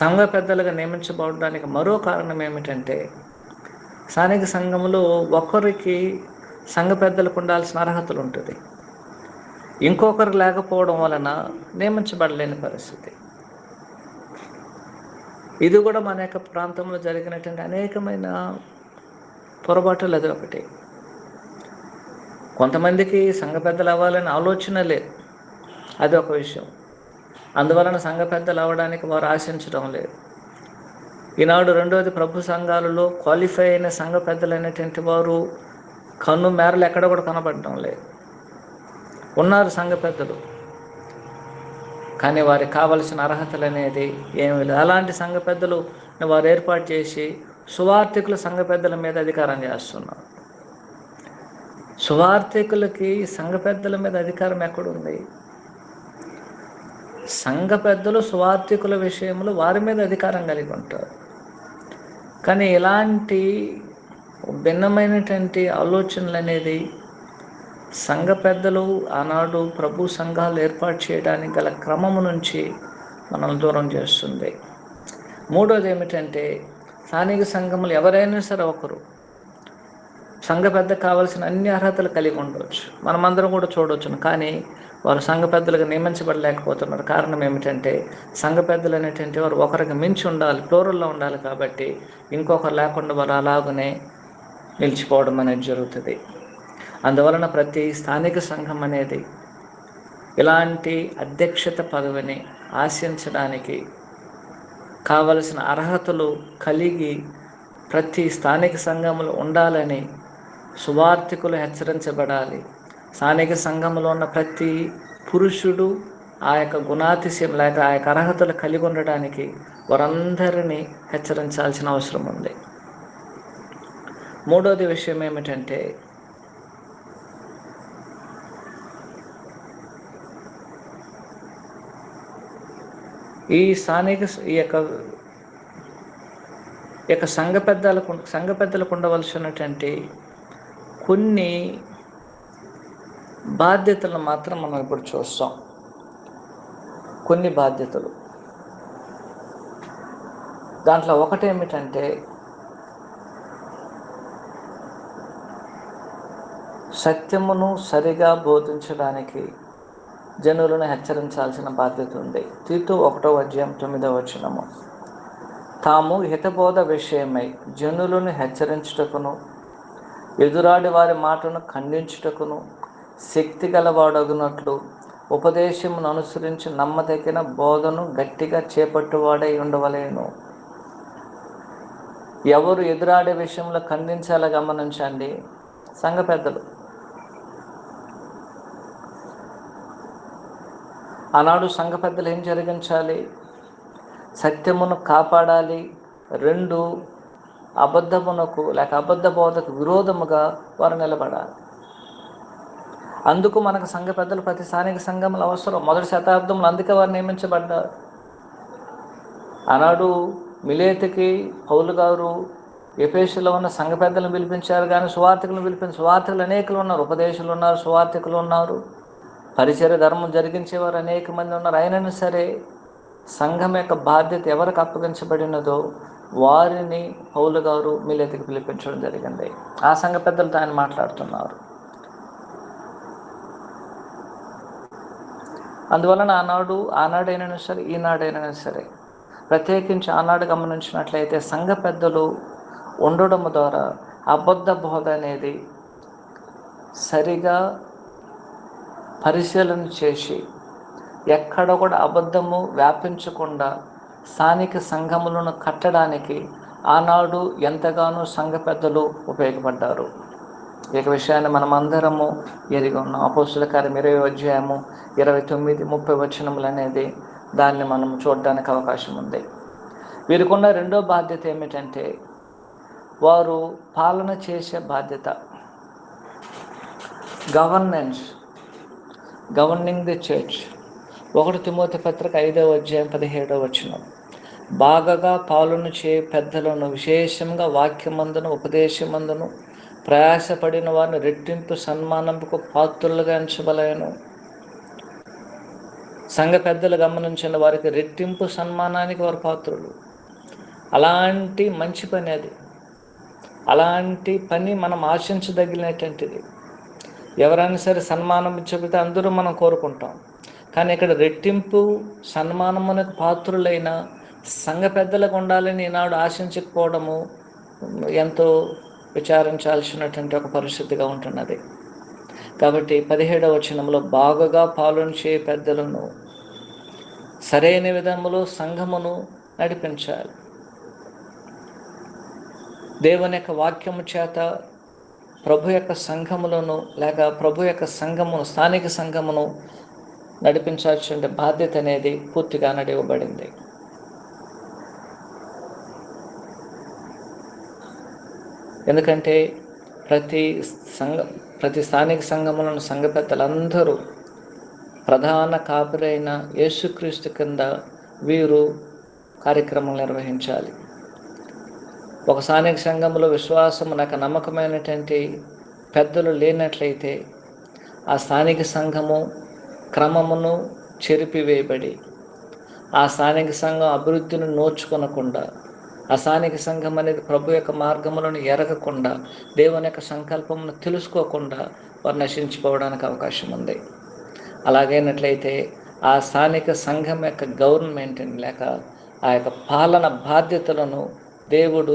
సంఘ పెద్దలుగా నియమించబడడానికి మరో కారణం ఏమిటంటే, స్థానిక సంఘంలో ఒకరికి సంఘ పెద్దలకు ఉండాల్సిన అర్హతలు ఉంటుంది, ఇంకొకరు లేకపోవడం వలన నియమించబడలేని పరిస్థితి. ఇది కూడా మన యొక్క ప్రాంతంలో జరిగినటువంటి అనేకమైన పొరపాటులు అది ఒకటి. కొంతమందికి సంఘ పెద్దలు అవ్వాలని ఆలోచన లేదు, అది ఒక విషయం. అందువలన సంఘ పెద్దలు అవ్వడానికి వారు ఆశించడం లేదు. ఈనాడు రెండోది, ప్రభు సంఘాలలో క్వాలిఫై అయిన సంఘ పెద్దలు అనేటువంటి వారు కన్ను మేరలు ఎక్కడ కూడా కనబడడం లేదు. ఉన్నారు సంఘ పెద్దలు, కానీ వారికి కావలసిన అర్హతలు అనేది ఏమీ లేదు. అలాంటి సంఘ పెద్దలు వారు ఏర్పాటు చేసి సువార్థికుల సంఘ పెద్దల మీద అధికారం చేస్తున్నారు. సువార్థికులకి సంఘ పెద్దల మీద అధికారం ఎక్కడుంది? సంఘ పెద్దలు సువార్థికుల విషయంలో వారి మీద అధికారం కలిగి ఉంటారు. కానీ ఇలాంటి భిన్నమైనటువంటి ఆలోచనలు అనేది సంఘ పెద్దలు ఆనాడు ప్రభు సంఘాలు ఏర్పాటు చేయడానికి గల క్రమము నుంచి మనల్ని దూరం చేస్తుంది. మూడోది ఏమిటంటే, స్థానిక సంఘములు ఎవరైనా సరే ఒకరు సంఘ పెద్ద కావాల్సిన అన్ని అర్హతలు కలిగి ఉండవచ్చు, మనమందరం కూడా చూడవచ్చును. కానీ వారు సంఘ పెద్దలుగా నియమించబడలేకపోతున్నారు. కారణం ఏమిటంటే, సంఘ పెద్దలు అనేటువంటి వారు ఒకరికి మించి ఉండాలి, ప్లూరల్లో ఉండాలి. కాబట్టి ఇంకొకరు లేకుండా వారు అలాగనే నిలిచిపోవడం అనేది జరుగుతుంది. అందువలన ప్రతి స్థానిక సంఘం అనేది ఇలాంటి అధ్యక్షత పదవిని ఆశించడానికి కావలసిన అర్హతలు కలిగి ప్రతి స్థానిక సంఘములు ఉండాలని సువార్థికులు హెచ్చరించబడాలి. స్థానిక సంఘంలో ఉన్న ప్రతి పురుషుడు ఆ యొక్క గుణాతిశయం లేక ఆ యొక్క అర్హతలు కలిగి ఉండడానికి వారందరినీ హెచ్చరించాల్సిన అవసరం ఉంది. మూడోది విషయం ఏమిటంటే, ఈ యొక్క సంఘ పెద్దలకు ఉండవలసినటువంటి కొన్ని బాధ్యతలను మాత్రం మనం ఇప్పుడు చూస్తాం. కొన్ని బాధ్యతలు, దాంట్లో ఒకటేమిటంటే, సత్యమును సరిగా బోధించడానికి జనులను హెచ్చరించాల్సిన బాధ్యత ఉంది. తీతు 1వ అధ్యాయం 9వ వచనము, తాము హితబోధ విషయమై జనులను హెచ్చరించుటకును ఎదురాడి వారి మాటను ఖండించుటకును శక్తి గలవాడగునట్లు ఉపదేశమును అనుసరించి నమ్మదగిన బోధను గట్టిగా చేపట్టువాడై ఉండవలేను. ఎవరు ఎదురాడే విషయంలో ఖండించాలో గమనించండి, సంఘ పెద్దలు. ఆనాడు సంఘ పెద్దలు ఏం జరిగించాలి? సత్యమును కాపాడాలి. 2, అబద్ధమునకు లేక అబద్ధ బోధకు విరోధముగా వారు నిలబడాలి. అందుకు మనకు సంఘ పెద్దలు ప్రతి స్థానిక సంఘములు అవసరం. మొదటి శతాబ్దంలో అందుకే వారు నియమించబడ్డారు. ఆనాడు మిలేతుకి పౌలు గారు ఎఫెసులో ఉన్న సంఘ పెద్దలను పిలిపించారు, కానీ సువార్థికులు అనేకులు ఉన్నారు. ఉపదేశులు ఉన్నారు, సువార్థికులు ఉన్నారు, పరిచర్య ధర్మం జరిగించేవారు అనేక మంది ఉన్నారు. అయినను సరే సంఘం యొక్క బాధ్యత ఎవరికి అప్పగించబడినదో వారిని పౌలు గారు మిలేతుకి పిలిపించడం జరిగింది. ఆ సంఘ పెద్దలతో ఆయన మాట్లాడుతున్నారు. అందువలన ఆనాడైనా సరే ఈనాడైనా సరే, ప్రత్యేకించి ఆనాడు గమనించినట్లయితే సంఘ పెద్దలు ఉండడం ద్వారా అబద్ధ బోధ అనేది సరిగా పరిశీలన చేసి ఎక్కడ కూడా అబద్ధము వ్యాపించకుండా స్థానిక సంఘములను కట్టడానికి ఆనాడు ఎంతగానో సంఘ పెద్దలు ఉపయోగపడ్డారు. ఈ విషయాన్ని మనం అందరము ఎరిగి ఉన్నాం. అపోస్తుల కార్యం 20వ అధ్యాయము 29-30 వచనములు అనేది దాన్ని మనం చూడడానికి అవకాశం ఉంది. వీరికున్న రెండో బాధ్యత ఏమిటంటే వారు పాలన చేసే బాధ్యత, గవర్నింగ్ ది చర్చ్. 1 తిమోతి పత్రిక 5వ అధ్యాయం 17వ వచనం, బాగా పాలన చే పెద్దలను విశేషంగా వాక్యమందును ఉపదేశమందును ప్రయాసపడిన వారిని రెట్టింపు సన్మానంకు పాత్రులుగా ఎంచబలేను. సంఘ పెద్దలు గమనించిన వారికి రెట్టింపు సన్మానానికి వారు పాత్రులు. అలాంటి మంచి పని అది. అలాంటి పని మనం ఆశించదగినటువంటిది. ఎవరైనా సరే సన్మానం చెబితే అందరూ మనం కోరుకుంటాం, కానీ ఇక్కడ రెట్టింపు సన్మానమునకు పాత్రులైన సంఘ పెద్దలకు ఉండాలని ఈనాడు ఆశించకపోవడము ఎంతో విచారించాల్సినటువంటి ఒక పరిస్థితిగా ఉంటున్నది. కాబట్టి 17వ వచనంలో బాగా పాలన చే పెద్దలను సరైన విధములో సంఘమును నడిపించాలి. దేవుని యొక్క వాక్యము చేత ప్రభు యొక్క సంఘములను లేక ప్రభు యొక్క సంఘమును, స్థానిక సంఘమును నడిపించాల్సిన బాధ్యత అనేది పూర్తిగా నడివ్వబడింది. ఎందుకంటే ప్రతి స్థానిక సంఘములను సంఘ పెద్దలందరూ ప్రధాన కాపురైన యేసుక్రీస్తు కింద వీరు కార్యక్రమం నిర్వహించాలి. ఒక స్థానిక సంఘంలో విశ్వాసము నాకు నమ్మకమైనటువంటి పెద్దలు లేనట్లయితే ఆ స్థానిక సంఘము క్రమమును చెరిపివేయబడి ఆ స్థానిక సంఘం అభివృద్ధిని నోచుకొనకుండా, ఆ స్థానిక సంఘం అనేది ప్రభు యొక్క మార్గములను ఎరగకుండా, దేవుని యొక్క సంకల్పమును తెలుసుకోకుండా వారు నశించిపోవడానికి అవకాశం ఉంది. అలాగైనట్లయితే ఆ స్థానిక సంఘం యొక్క గవర్నమెంట్ని లేక ఆ యొక్క పాలన బాధ్యతలను దేవుడు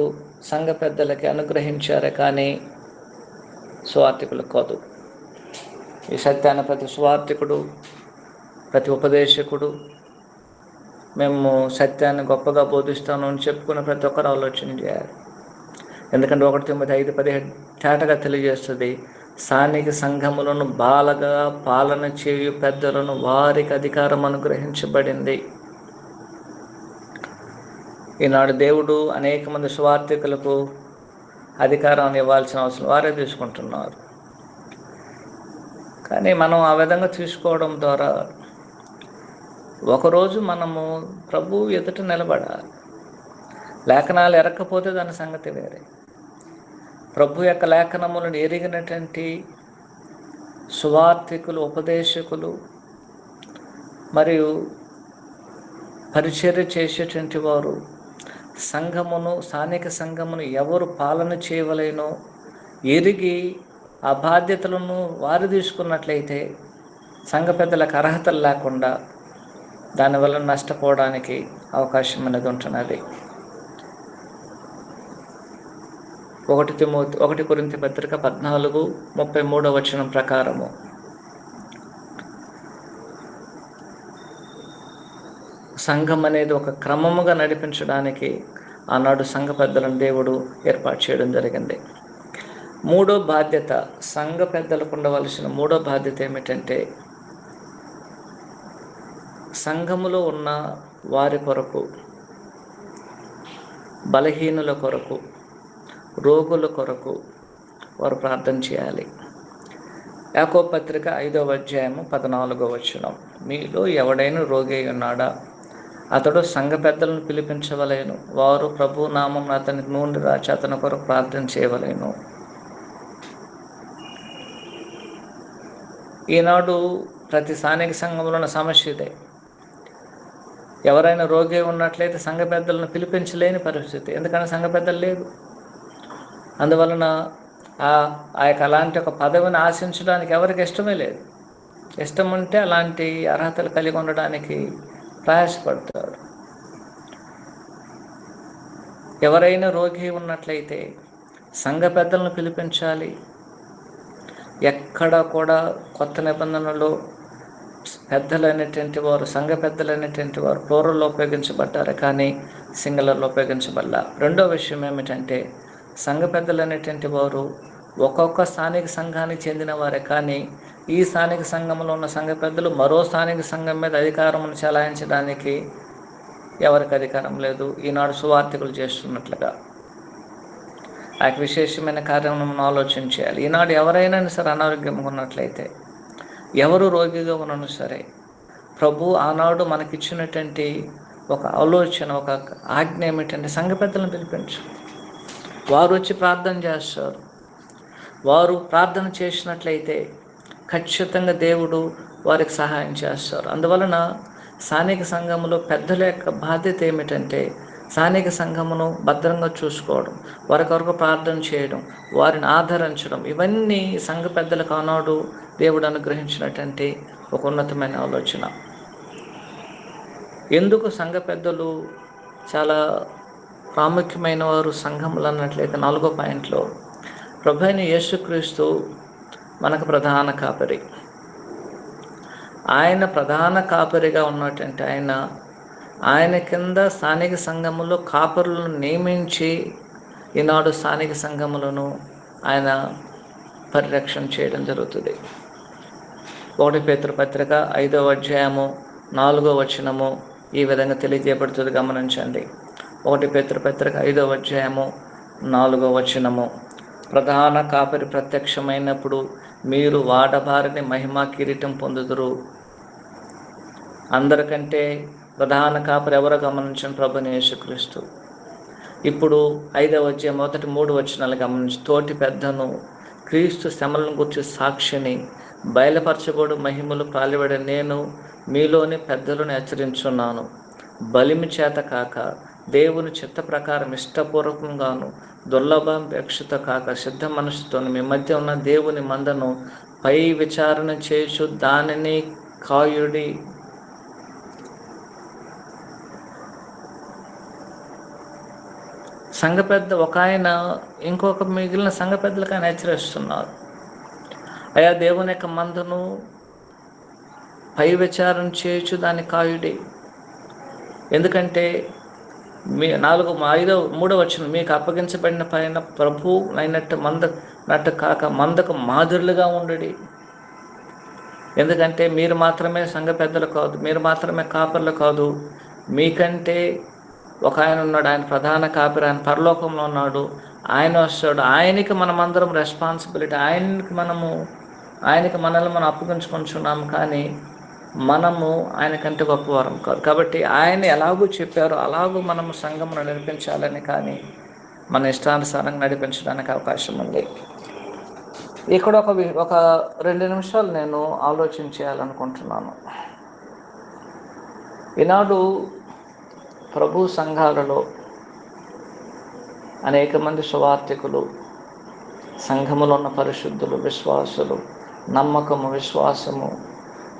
సంఘ పెద్దలకి అనుగ్రహించారే కానీ సువార్థికులకు కాదు. ఈ సత్యాన్ని ప్రతి సువార్థికుడు, ప్రతి ఉపదేశకుడు మేము సత్యాన్ని గొప్పగా బోధిస్తాను అని చెప్పుకున్న ప్రతి ఒక్కరు ఆలోచన చేయాలి. ఎందుకంటే 1 తిమోతి 5:17 తేటగా తెలియజేస్తుంది, స్థానిక సంఘములను బాలగా పాలన చేయు పెద్దలను వారికి అధికారం అనుగ్రహించబడింది. ఈనాడు దేవుడు అనేక మంది సువార్థికులకు అధికారాన్ని ఇవ్వాల్సిన అవసరం వారే తీసుకుంటున్నారు. కానీ మనం ఆ విధంగా తీసుకోవడం ద్వారా ఒకరోజు మనము ప్రభు ఎదుట నిలబడాలి. లేఖనాలు ఎరక్కపోతే దాని సంగతి వేరే. ప్రభు యొక్క లేఖనములను ఎరిగినటువంటి సువార్థికులు, ఉపదేశకులు మరియు పరిచర్య చేసేటువంటి వారు సంఘమును, స్థానిక సంఘమును ఎవరు పాలన చేయవలేనో ఎరిగి ఆ బాధ్యతలను వారు తీసుకున్నట్లయితే సంఘ పెద్దలకు అర్హతలు లేకుండా దానివల్ల నష్టపోవడానికి అవకాశం అనేది ఉంటున్నది. 1 కొరింథీ పత్రిక 14:33 వచనం ప్రకారము సంఘం అనేది ఒక క్రమముగా నడిపించడానికి ఆనాడు సంఘ పెద్దలను దేవుడు ఏర్పాటు చేయడం జరిగింది. మూడో బాధ్యత, సంఘ పెద్దలకు ఉండవలసిన మూడో బాధ్యత ఏమిటంటే, సంఘములో ఉన్న వారి కొరకు, బలహీనుల కొరకు, రోగుల కొరకు వారు ప్రార్థన చేయాలి. యాకోబు పత్రిక 5వ అధ్యాయము 14వ వచనం, మీలో ఎవడైనా రోగి ఉన్నాడా, అతడు సంఘ పెద్దలను పిలిపించవలేను, వారు ప్రభు నామం అతనికి నూనె రాచి అతని కొరకు ప్రార్థన చేయవలేను. ఈనాడు ప్రతి స్థానిక సంఘంలో ఉన్న సమస్య ఇదే. ఎవరైనా రోగి ఉన్నట్లయితే సంఘ పెద్దలను పిలిపించలేని పరిస్థితి. ఎందుకంటే సంఘ పెద్దలు లేదు. అందువలన అలాంటి ఒక పదవిని ఆశించడానికి ఎవరికి ఇష్టమే లేదు. ఇష్టం ఉంటే అలాంటి అర్హతలు కలిగి ఉండడానికి ప్రయాసపడతాడు. ఎవరైనా రోగి ఉన్నట్లయితే సంఘ పెద్దలను పిలిపించాలి. ఎక్కడ కూడా కొత్త నిబంధనలు పెద్దలైనటువంటి వారు, సంఘ పెద్దలైనటువంటి వారు ప్లూరల్లో ఉపయోగించబడ్డారు, కానీ సింగులర్లో ఉపయోగించబడ్డా. రెండో విషయం ఏమిటంటే, సంఘ పెద్దలైనటువంటి వారు ఒక్కొక్క స్థానిక సంఘానికి చెందిన వారే, కానీ ఈ స్థానిక సంఘంలో ఉన్న సంఘ పెద్దలు మరో స్థానిక సంఘం మీద అధికారమును చెలాయించడానికి ఎవరికి అధికారం లేదు. ఈనాడు సువార్థికులు చేస్తున్నట్లుగా ఆ విశేషమైన కార్యం మనం ఆలోచించాలి. ఈనాడు ఎవరైనా సరే అనారోగ్యంగా ఉన్నట్లయితే, ఎవరు రోగిగా ఉన్నను సరే, ప్రభు ఆనాడు మనకిచ్చినటువంటి ఒక ఆలోచన, ఒక ఆజ్ఞ ఏమిటంటే, సంఘ పెద్దలను పిలిపించు. వారు వచ్చి ప్రార్థన చేస్తారు. వారు ప్రార్థన చేసినట్లయితే ఖచ్చితంగా దేవుడు వారికి సహాయం చేస్తారు. అందువలన స్థానిక సంఘములో పెద్దల యొక్క బాధ్యత ఏమిటంటే, స్థానిక సంఘమును భద్రంగా చూసుకోవడం, వారి కొరకు ప్రార్థన చేయడం, వారిని ఆదరించడం. ఇవన్నీ సంఘ పెద్దలకు ఆనాడు దేవుడు అనుగ్రహించినటువంటి ఒక ఉన్నతమైన ఆలోచన. ఎందుకు సంఘ పెద్దలు చాలా ప్రాముఖ్యమైన వారు సంఘములు అన్నట్లయితే, 4వ పాయింట్లో ప్రభువైన యేసుక్రీస్తు మనకు ప్రధాన కాపరి. ఆయన ప్రధాన కాపరిగా ఉన్నటువంటి ఆయన కింద స్థానిక సంఘములో కాపరులను నియమించి ఈనాడు స్థానిక సంఘములను ఆయన పరిరక్షణ చేయడం జరుగుతుంది. 1 పేతురు పత్రిక 5వ అధ్యాయము 4వ వచనము ఈ విధంగా తెలియజేయబడుతుంది, గమనించండి. 1 పేతురు పత్రిక 5వ అధ్యాయము 4వ వచనము, ప్రధాన కాపరి ప్రత్యక్షమైనప్పుడు మీరు వాడబారిని మహిమా కిరీటం పొందుదురు. అందరికంటే ప్రధాన కాపరి ఎవరో గమనించండి, ప్రభువైన యేసుక్రీస్తు. ఇప్పుడు 5వ అధ్యాయం మొదటి 3 వచనాలు గమనించి, తోటి పెద్దను, క్రీస్తు శ్రమలను గురించి సాక్షిని, బయలుపరచబడు మహిమలు పాలిబడి నేను మీలోని పెద్దలను హెచ్చరించున్నాను. బలిమి చేత కాక దేవుని చిత్త ప్రకారం ఇష్టపూర్వకంగాను, దుర్లభాపేక్షత కాక సిద్ధ మనసుతో మీ మధ్య ఉన్న దేవుని మందను పై విచారణ చేసు దానిని కాయుడి. సంఘ పెద్ద ఒక ఆయన ఇంకొక మిగిలిన సంఘ పెద్దలకు ఆయన హెచ్చరిస్తున్నారు, అయా దేవుని యొక్క మందను పై విచారణ చేయొచ్చు దాన్ని కాయుడి. ఎందుకంటే మీ 3వ వచనం, మీకు అప్పగించబడిన పైన ప్రభు అయినట్టు నట్టు కాక మందకు మాదిరులుగా ఉండడి. ఎందుకంటే మీరు మాత్రమే సంఘ పెద్దలు కాదు, మీరు మాత్రమే కాపర్లు కాదు, మీకంటే ఒక ఆయన ఉన్నాడు, ఆయన ప్రధాన కాపరి, ఆయన పరలోకంలో ఉన్నాడు, ఆయన వస్తాడు. ఆయనకి మనమందరం రెస్పాన్సిబిలిటీ, ఆయనకి మనల్ని మనం అప్పగించుకుంటున్నాము, కానీ మనము ఆయనకంటే గొప్పవారం కాదు. కాబట్టి ఆయన ఎలాగూ చెప్పారో అలాగూ మనము సంఘమును నడిపించాలని, కానీ మన ఇష్టానుసారంగా నడిపించడానికి అవకాశం ఉంది. ఇక్కడ ఒక 2 నిమిషాలు నేను ఆలోచించేయాలనుకుంటున్నాను. ఈనాడు ప్రభు సంఘాలలో అనేక మంది సువార్థికులు, సంఘములో ఉన్న పరిశుద్ధులు, విశ్వాసులు, నమ్మకము, విశ్వాసము,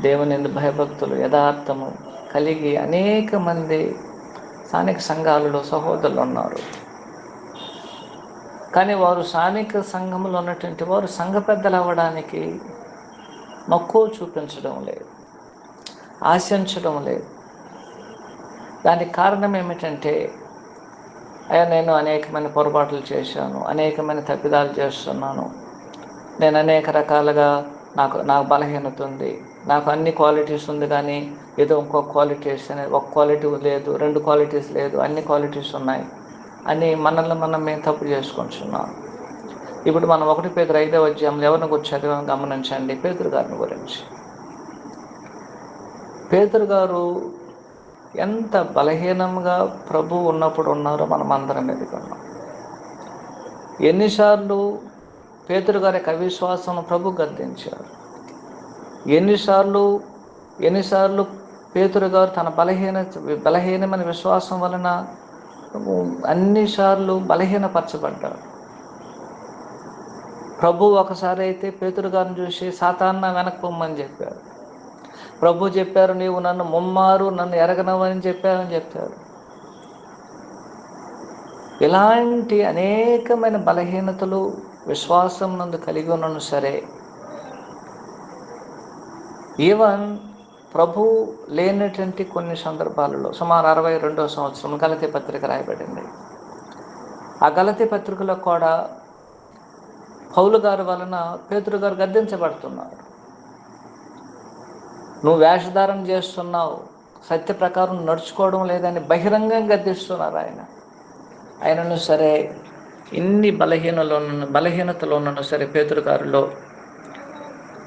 దేవుని భయభక్తులు, యథార్థము కలిగి అనేక మంది స్థానిక సంఘాలలో సహోదరులు ఉన్నారు. కానీ వారు స్థానిక సంఘములో ఉన్నటువంటి వారు సంఘ పెద్దలు అవ్వడానికి మక్కువ చూపించడం లేదు, ఆశించడం లేదు. దానికి కారణం ఏమిటంటే, నేను అనేకమైన పొరపాట్లు చేశాను, అనేకమైన తప్పిదాలు చేస్తున్నాను, నేను అనేక రకాలుగా నాకు బలహీనత ఉంది, నాకు అన్ని క్వాలిటీస్ ఉంది కానీ ఏదో ఇంకొక క్వాలిటీస్ అనేది, ఒక క్వాలిటీ లేదు, 2 క్వాలిటీస్ లేదు, అన్ని క్వాలిటీస్ ఉన్నాయి అని మనల్ని మేము తప్పు చేసుకుంటున్నాం. ఇప్పుడు మనం 1 పేతురు 5వ అధ్యాయంలో ఎవరిని గురించి చదివామో గమనించండి. పేతురు గారిని గురించి. పేతురు గారు ఎంత బలహీనంగా ప్రభు ఉన్నప్పుడు ఉన్నారో మనం అందరం ఎదుగున్నాం. ఎన్నిసార్లు పేతురు గారి యొక్క అవిశ్వాసం ప్రభు గద్దించారు. ఎన్నిసార్లు పేతురు గారు తన బలహీనమైన విశ్వాసం వలన అన్నిసార్లు బలహీనపరచబడ్డాడు. ప్రభు ఒకసారి అయితే పేతురు గారిని చూసి సాతాన్నా వెనక్కి పొమ్మని చెప్పారు. ప్రభు చెప్పారు, నీవు నన్ను ముమ్మారు నన్ను ఎరగనవని చెప్పారు. ఇలాంటి అనేకమైన బలహీనతలు విశ్వాసం నందు కలిగి ఉన్నాను. సరే, ఈవెన్ ప్రభు లేనటువంటి కొన్ని సందర్భాలలో సుమారు 62వ సంవత్సరం గలతీ పత్రిక రాయబడింది. ఆ గలతీ పత్రికలో కూడా పౌలు గారి వలన పేతురు గారు గద్దించబడుతున్నారు. నువ్వు వేషధారణ చేస్తున్నావు, సత్య ప్రకారం నడుచుకోవడం లేదని బహిరంగంగా గద్దిస్తున్నారు ఆయనను. సరే, ఇన్ని బలహీనతలో ఉన్నాను సరే, పేతురు గారిలో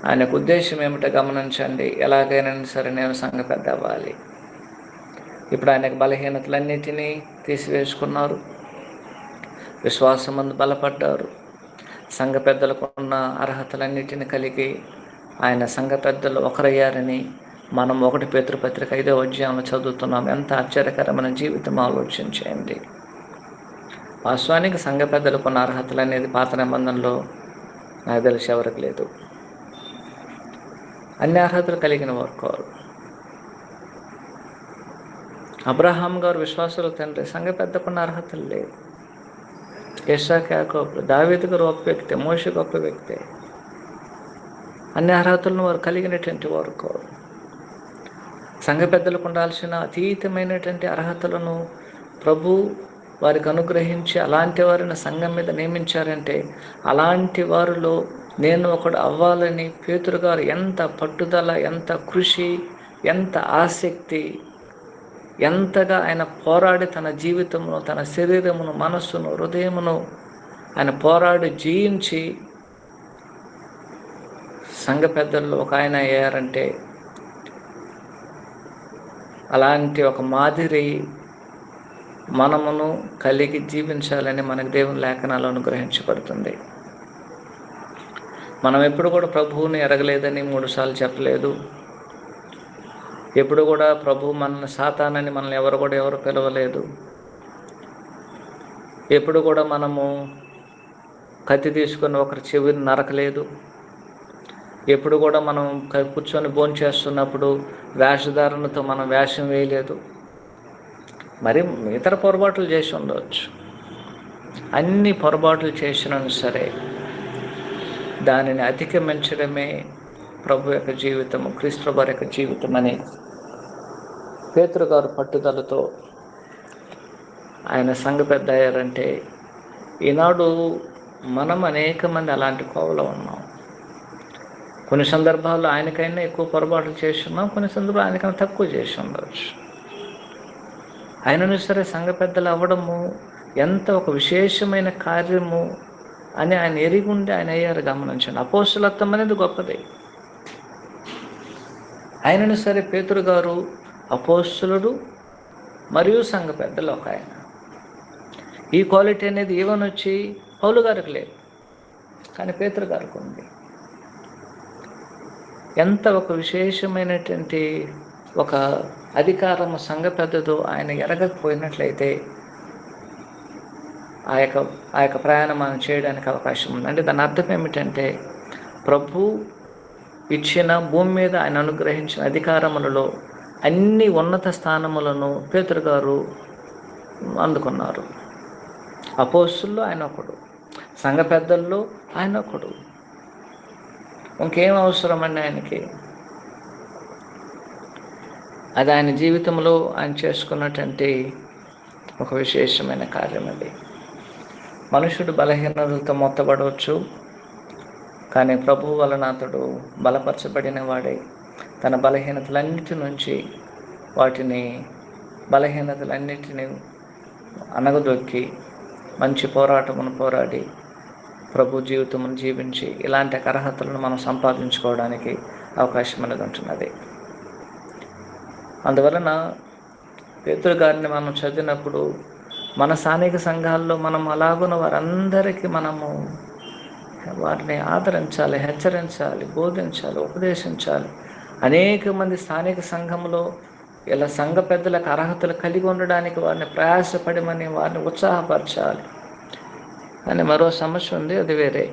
ఆయనకు ఉద్దేశం ఏమిటో గమనించండి. ఎలాగైనా సరే నేను సంఘ పెద్ద అవ్వాలి. ఇప్పుడు ఆయనకు బలహీనతలన్నిటినీ తీసివేసుకున్నారు, విశ్వాసమందు బలపడ్డారు, సంఘ పెద్దలకు ఉన్న అర్హతలన్నిటిని కలిగి ఆయన సంఘ పెద్దలు ఒకరయ్యారని మనం 1 పేతురు పత్రిక 5వ అధ్యాయంలో చదువుతున్నాం. ఎంత ఆశ్చర్యకరమైన జీవితం ఆలోచించండి. వాస్తవానికి సంఘ పెద్దలకు ఉన్న అర్హతలు అనేది పాత నిబంధనలో నాకు తెలిసి ఎవరికి లేదు. అన్ని అర్హతలు కలిగిన వారు కారు. అబ్రహాం గారు విశ్వాసుల తండ్రి, సంఘ పెద్దకున్న అర్హతలు లేవు. ఇస్సాకు, యాకోబు, దావీదు గారు గొప్ప వ్యక్తి, మోషే గొప్ప వ్యక్తి. అన్ని అర్హతలను వారు కలిగినటువంటి వారు కారు. సంఘ పెద్దలకు ఉండాల్సిన అతీతమైనటువంటి అర్హతలను ప్రభు వారికి అనుగ్రహించి అలాంటి వారిని సంఘం మీద నియమించారంటే, అలాంటి వారిలో నేను ఒకడు అవ్వాలని పేతురు గారు ఎంత పట్టుదల, ఎంత కృషి, ఎంత ఆసక్తి, ఎంతగా ఆయన పోరాడి తన జీవితమును, తన శరీరమును, మనస్సును, హృదయమును ఆయన పోరాడి జయించి సంఘ పెద్దల్లో ఒక ఆయన అయ్యారంటే, అలాంటి ఒక మాదిరి మనమును కలిగి జీవించాలని మనకు దేవుని లేఖనాలు అనుగ్రహించబడుతుంది. మనం ఎప్పుడు కూడా ప్రభువుని ఎరగలేదని 3 సార్లు చెప్పలేదు. ఎప్పుడు కూడా ప్రభు మనల్ని సాతానని మనల్ని ఎవరు పిలవలేదు. ఎప్పుడు కూడా మనము కత్తి తీసుకొని ఒకరి చెవిని నరకలేదు. ఎప్పుడు కూడా మనం కూర్చొని భోంచేస్తున్నప్పుడు వేషధారణతో మనం వేషం వేయలేదు. మరి ఇతర పొరపాట్లు చేసి ఉండవచ్చు. అన్ని పొరపాట్లు చేసినా సరే దానిని అధిగమించడమే ప్రభు యొక్క జీవితము, క్రీస్తు వారి యొక్క జీవితం అని పేతురు గారు పట్టుదలతో ఆయన సంఘ పెద్ద అయ్యారంటే, ఈనాడు మనం అనేక మంది అలాంటి కోవలో ఉన్నాం. కొన్ని సందర్భాల్లో ఆయనకైనా ఎక్కువ పొరపాట్లు చేస్తున్నాం, కొన్ని సందర్భాలు ఆయనకైనా తక్కువ చేసి ఉండవచ్చు. ఆయనను సరే సంఘ పెద్దలు అవ్వడము ఎంత ఒక విశేషమైన కార్యము అని ఆయన ఎరిగి ఉండి ఆయన అయ్యారు. గమనించండి, అపోస్తలత్వం అనేది గొప్పది. ఆయనను సరే పేతురు గారు అపోస్తలుడు మరియు సంఘ పెద్దలు ఒక ఆయన. ఈ క్వాలిటీ అనేది ఈవెన్ వచ్చి పౌలు గారికి లేదు, కానీ పేతురు గారికి ఉంది. ఎంత ఒక విశేషమైనటువంటి ఒక అధికారము సంఘ పెద్దదో ఆయన ఎరగకపోయినట్లయితే ఆ యొక్క ప్రయాణం మనం చేయడానికి అవకాశం ఉంది. అంటే దాని అర్థం ఏమిటంటే, ప్రభు ఇచ్చిన భూమి మీద ఆయన అనుగ్రహించిన అధికారములలో అన్ని ఉన్నత స్థానములను పేతురు గారు అందుకున్నారు. అపోస్తుల్లో ఆయన ఒకడు, సంఘ పెద్దల్లో ఆయన ఒకడు. ఇంకేం అవసరం అండి ఆయనకి? అది ఆయన జీవితంలో ఆయన చేసుకున్నటువంటి ఒక విశేషమైన కార్యం. అది మనుషుడు బలహీనతలతో మొత్తబడవచ్చు, కానీ ప్రభువు వలన అతడు బలపరచబడిన వాడై తన బలహీనతలన్నిటి నుంచి బలహీనతలన్నిటిని అనగదొక్కి మంచి పోరాటమును పోరాడి ప్రభు జీవితమును జీవించి ఇలాంటి అర్హతలను మనం సంపాదించుకోవడానికి అవకాశం అనేది ఉంటున్నది. అందువలన పేతురు గారిని మనం చదివినప్పుడు మన స్థానిక సంఘాల్లో మనం అలాగున్న వారందరికీ మనము వారిని ఆదరించాలి, హెచ్చరించాలి, బోధించాలి, ఉపదేశించాలి. అనేక మంది స్థానిక సంఘంలో ఇలా సంఘ పెద్దలకు అర్హతలు కలిగి ఉండడానికి వారిని ప్రయాసపడమని వారిని ఉత్సాహపరచాలి. కానీ మరో సమస్య ఉంది, అది వేరే.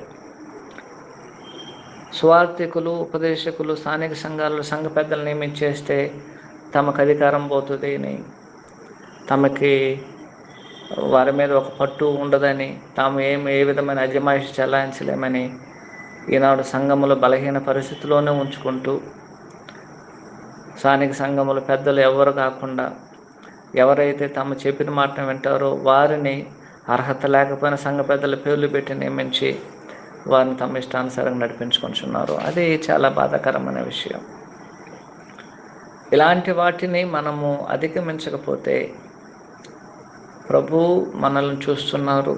స్వార్థికులు, ఉపదేశకులు స్థానిక సంఘాలలో సంఘ పెద్దలు నియమించేస్తే తమకు అధికారం పోతుంది అని, తమకి వారి మీద ఒక పట్టు ఉండదని, తాము ఏ విధమైన అజమాయిషి చెలాయించలేమని ఈనాడు సంఘములో బలహీన పరిస్థితిలోనే ఉంచుకుంటూ స్థానిక సంఘముల పెద్దలు ఎవరు కాకుండా ఎవరైతే తమ చెప్పిన మాటను వింటారో వారిని అర్హత లేకపోయిన సంఘ పెద్దల పేర్లు పెట్టి నియమించి వారిని తమ ఇష్టానుసారంగా నడిపించుకుంటున్నారు. అది చాలా బాధాకరమైన విషయం. ఇలాంటి వాటిని మనము అధిగమించకపోతే ప్రభు మనల్ని చూస్తున్నారు,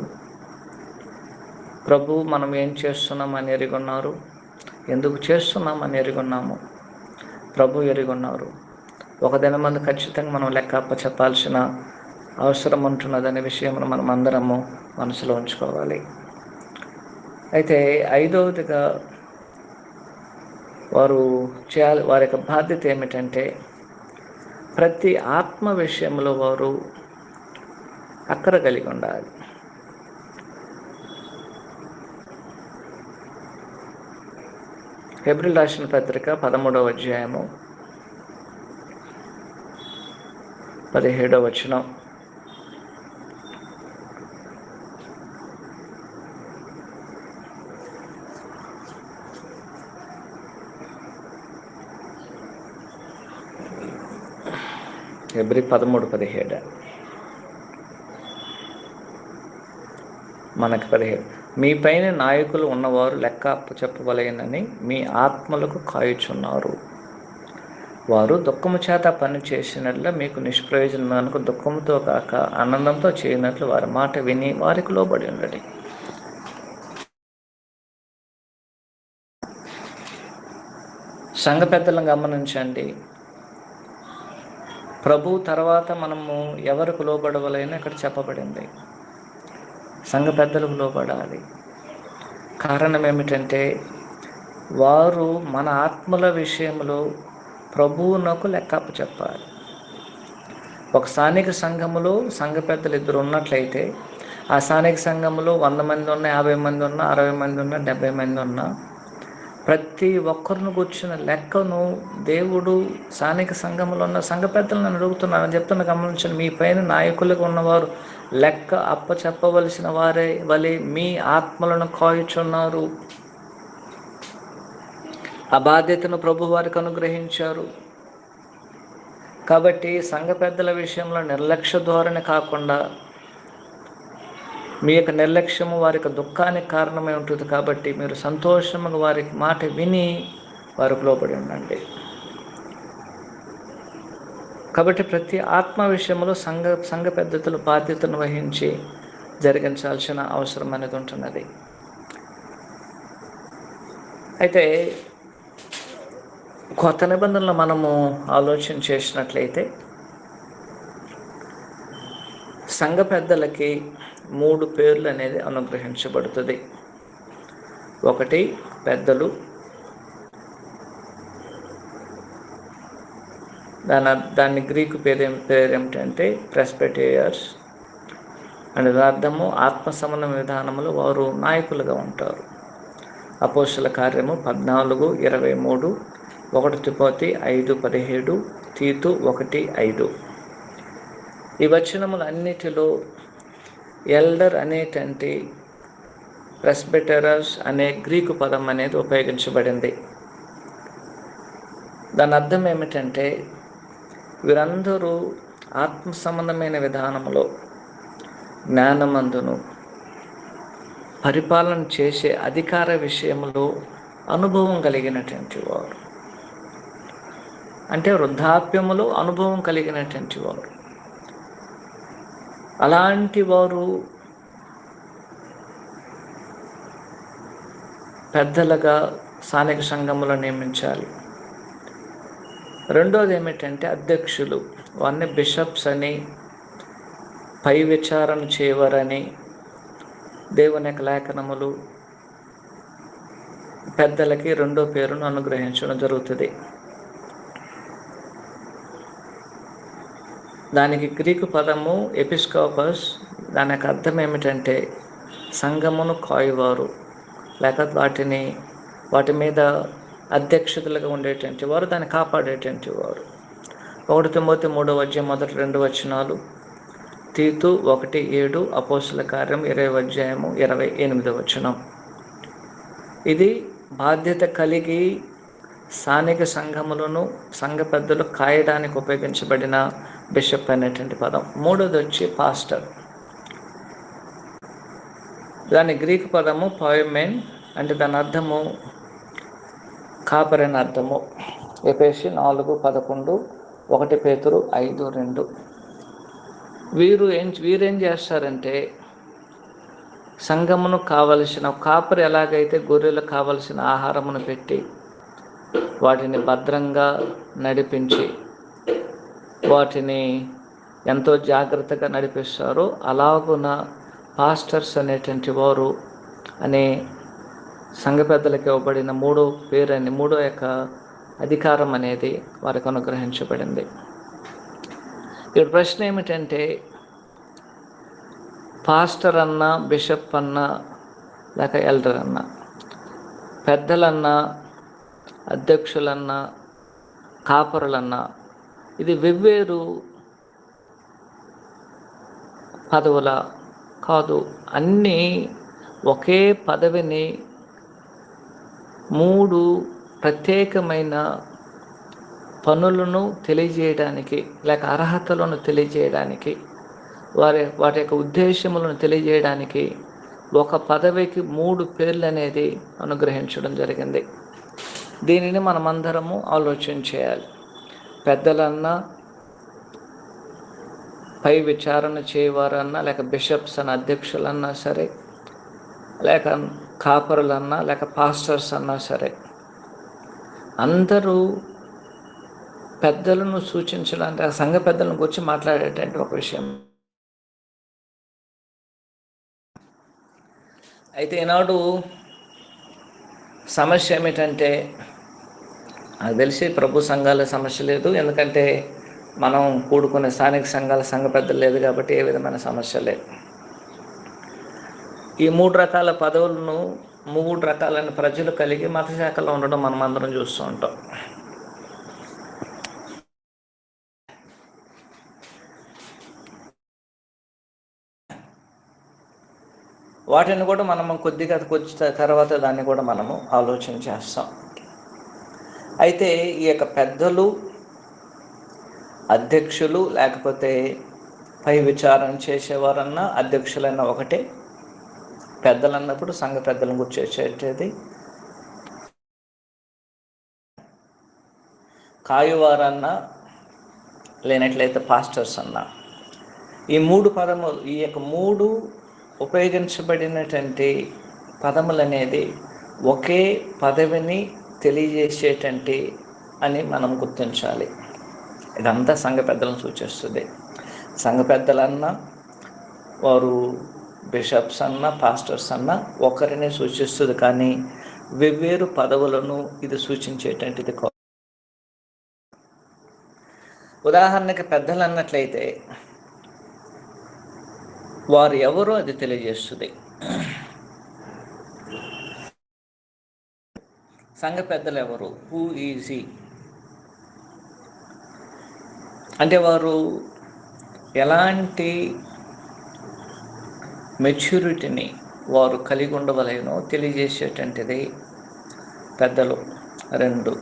ప్రభు మనం ఏం చేస్తున్నామని ఎరుగున్నారు, ఎందుకు చేస్తున్నామని ఎరుగున్నాము, ప్రభు ఎరుగున్నారు. ఒక దినమందు ఖచ్చితంగా మనం లెక్క చెప్పాల్సిన అవసరం ఉంటున్నదనే విషయం మనం అందరము మనసులో ఉంచుకోవాలి. అయితే ఐదవదిగా వారి యొక్క బాధ్యత ఏమిటంటే ప్రతి ఆత్మ విషయంలో వారు అక్కర కలిగి ఉండాలి. హెబ్రీయులకు రాసిన పత్రిక 13వ అధ్యాయము 17వ వచనం. హెబ్రీ 13:17 మనకి 17. మీ పైన నాయకులు ఉన్నవారు లెక్క అప్పచెప్పవలెనని మీ ఆత్మలకు కాయుచున్నారు. వారు దుఃఖము చేత పని చేసినట్ల మీకు నిష్ప్రయోజనకు దుఃఖంతో కాక ఆనందంతో చేయనట్లు వారి మాట విని వారికి లోబడి ఉండండి. సంఘ పెద్దలను గమనించండి. ప్రభు తర్వాత మనము ఎవరికి లోబడవలైనా ఇక్కడ చెప్పబడింది. సంఘ పెద్దలకు లోబడాలి. కారణం ఏమిటంటే వారు మన ఆత్మల విషయంలో ప్రభువునకు లెక్కప్ప చెప్పాలి. ఒక స్థానిక సంఘములో సంఘ పెద్దలు 2 ఉన్నట్లయితే ఆ స్థానిక సంఘములో 100 మంది ఉన్నా, 50 మంది ఉన్నా, 60 మంది ఉన్నా, 70 మంది ఉన్నా ప్రతి ఒక్కరిని కూర్చున్న లెక్కను దేవుడు స్థానిక సంఘంలో ఉన్న సంఘ పెద్దలను అడుగుతున్నాను చెప్తున్న గమనించండి. మీ పైన నాయకులుగా ఉన్నవారు లెక్క అప్ప చెప్పవలసిన వారే వలె మీ ఆత్మలను కాయుచున్నారు. ఆ బాధ్యతను ప్రభు వారికి అనుగ్రహించారు. కాబట్టి సంఘ పెద్దల విషయంలో నిర్లక్ష్య ధోరణి కాకుండా మీ యొక్క నిర్లక్ష్యము వారి యొక్క దుఃఖానికి కారణమై ఉంటుంది. కాబట్టి మీరు సంతోషముగా వారికి మాట విని వారికి లోబడి ఉండండి. కాబట్టి ప్రతి ఆత్మ విషయంలో సంఘ పెద్దలు బాధ్యతను వహించి జరిగించాల్సిన అవసరం అనేది ఉంటున్నది. అయితే కొత్త నిబంధనలు మనము ఆలోచన చేసినట్లయితే సంఘ పెద్దలకి 3 పేర్లు అనేది అనుగ్రహించబడుతుంది. ఒకటి పెద్దలు, దాని గ్రీకు పేరు ఏమిటంటే ప్రెస్బిటేరియన్స్. అని అర్థము ఆత్మ సమన్వయ విధానములు వారు నాయకులుగా ఉంటారు. అపోస్తల కార్యము 14:23, 1 తిమోతి 5:17, తీతు 1:5. ఈ వచనములు అన్నిటిలో ఎల్డర్ అనేటువంటి ప్రెస్బిటరస్ అనే గ్రీకు పదం అనేది ఉపయోగించబడింది. దాని అర్థం ఏమిటంటే వీరందరూ ఆత్మ సంబంధమైన విధానంలో జ్ఞానమందును పరిపాలన చేసే అధికార విషయంలో అనుభవం కలిగినటువంటి వారు, అంటే వృద్ధాప్యములో అనుభవం కలిగినటువంటి వారు. అలాంటి వారు పెద్దలుగా స్థానిక సంఘములో నియమించాలి. రెండోది ఏమిటంటే అధ్యక్షులు, వారిని బిషప్స్ అని, పై విచారణ చేయవరని దేవుని యొక్క లేఖనములు పెద్దలకి రెండో పేరును అనుగ్రహించడం జరుగుతుంది. దానికి గ్రీకు పదము ఎపిస్కోపస్. దాని యొక్క అర్థం ఏమిటంటే సంఘమును కాయువారు, లేక వాటి మీద అధ్యక్షతలుగా ఉండేటువంటి వారు, దాన్ని కాపాడేటువంటి వారు. 1 తిమోతి 3వ అధ్యాయం మొదటి 2 వచనాలు, తీతు 1:7, అపోస్తుల కార్యం 20వ అధ్యాయము 28వ వచనం. ఇది బాధ్యత కలిగి స్థానిక సంఘములను సంఘ పెద్దలు కాయడానికి ఉపయోగించబడిన బిషప్ అనేటువంటి పదం. మూడోది వచ్చి పాస్టర్. దాని గ్రీకు పదము పాయిమెన్, అంటే దాని అర్థము కాపరి అని అర్థము. ఎఫెసీ 4:11, 1 పేతురు 5:2. వీరేం చేస్తారంటే సంఘమును కావలసిన కాపరి ఎలాగైతే గొర్రెలకు కావలసిన ఆహారమును పెట్టి వాటిని భద్రంగా నడిపించి వాటిని ఎంతో జాగ్రత్తగా నడిపిస్తారో, అలాగున పాస్టర్స్ అనేటువంటి వారు అనే సంఘ పెద్దలకు ఇవ్వబడిన మూడో యొక్క అధికారం అనేది వారికి అనుగ్రహించబడింది. ఇక్కడ ప్రశ్న ఏమిటంటే, పాస్టర్ అన్నా, బిషప్ అన్నా, లేక ఎల్డర్ అన్నా, పెద్దలన్నా, అధ్యక్షులన్నా, కాపరులన్నా, ఇది వెవ్వేరు పదవుల కాదు. అన్నీ ఒకే పదవిని 3 ప్రత్యేకమైన పనులను తెలియజేయడానికి, లేక అర్హతలను తెలియజేయడానికి, వాటి యొక్క ఉద్దేశములను తెలియజేయడానికి ఒక పదవికి 3 పేర్లు అనేది అనుగ్రహించడం జరిగింది. దీనిని మనమందరము ఆలోచన చేయాలి. పెద్దలన్నా, పై విచారణ చేయవారన్నా, లేక బిషప్స్ అన్న అధ్యక్షులన్నా సరే, లేక కాపరులన్నా, లేక పాస్టర్స్ అన్నా సరే, అందరూ పెద్దలను సూచించడానికి, ఆ సంఘ పెద్దలను గురించి మాట్లాడేటువంటి ఒక విషయం. అయితే ఈనాడు సమస్య ఏమిటంటే, నాకు తెలిసి ప్రభు సంఘాల సమస్య లేదు, ఎందుకంటే మనం కూడుకునే స్థానిక సంఘాల సంఘ పెద్దలు లేదు కాబట్టి ఏ విధమైన సమస్య లేదు. ఈ 3 రకాల పదవులను 3 రకాలైన ప్రజలు కలిగి మత శాఖలో ఉండడం మనం అందరం చూస్తూ ఉంటాం. వాటిని కూడా మనం కొద్ది తర్వాత దాన్ని కూడా మనము ఆలోచన చేస్తాం. అయితే ఈ యొక్క పెద్దలు, అధ్యక్షులు, లేకపోతే పై విచారణ చేసేవారన్నా అధ్యక్షులన్నా ఒకటే. పెద్దలు అన్నప్పుడు సంఘ పెద్దలను గుర్చేసేది. కాయువారన్నా, లేనట్లయితే పాస్టర్స్ అన్నా, ఈ 3 పదములు, ఈ యొక్క 3 ఉపయోగించబడినటువంటి పదములు అనేది ఒకే పదవిని తెలియజేసేటువంటి అని మనం గుర్తించాలి. ఇదంతా సంఘ పెద్దలను సూచిస్తుంది. సంఘ పెద్దలన్నా, వారు బిషప్స్ అన్నా, పాస్టర్స్ అన్నా ఒకరిని సూచిస్తుంది, కానీ వెవ్వేరు పదవులను ఇది సూచించేటువంటిది. ఉదాహరణకి పెద్దలు అన్నట్లయితే వారు ఎవరో అది తెలియజేస్తుంది. సంఘ పెద్దలు ఎవరు, హూ ఈజ్ హీ, అంటే వారు ఎలాంటి మెచ్యూరిటీని వారు కలిగి ఉండవలేనో తెలియజేసేటువంటిది పెద్దలు. 2,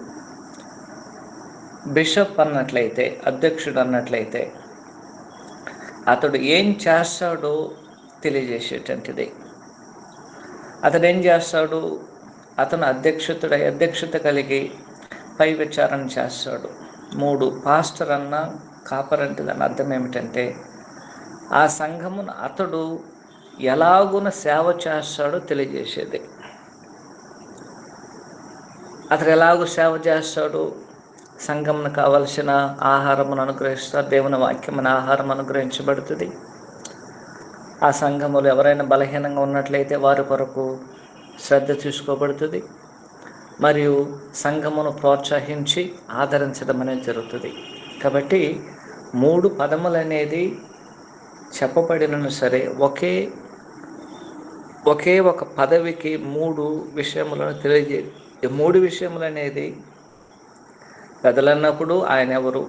బిషప్ అన్నట్లయితే, అధ్యక్షుడు అన్నట్లయితే అతడు ఏం చేస్తాడో తెలియజేసేటటువంటిది. అతడు ఏం చేస్తాడు? అతను అధ్యక్షత కలిగి పై విచారణ చేస్తాడు. 3 పాస్టర్ అన్న కాపర్ అంటే దాని అర్థం ఏమిటంటే, ఆ సంఘమును అతడు ఎలాగున సేవ చేస్తాడో తెలియజేసేది. అతడు ఎలాగో సేవ చేస్తాడు, సంఘమును కావలసిన ఆహారమును అనుగ్రహిస్తాడు, దేవుని వాక్యమైన ఆహారం అనుగ్రహించబడుతుంది. ఆ సంఘములు ఎవరైనా బలహీనంగా ఉన్నట్లయితే వారి కొరకు శ్రద్ధ తీసుకోబడుతుంది. మరియు సంఘమును ప్రోత్సహించి ఆదరించడం అనేది జరుగుతుంది. కాబట్టి 3 పదములు అనేది చెప్పబడిన సరే ఒకే ఒక పదవికి 3 విషయములను 3 విషయములు అనేది పెద్దలన్నప్పుడు ఆయన ఎవరు,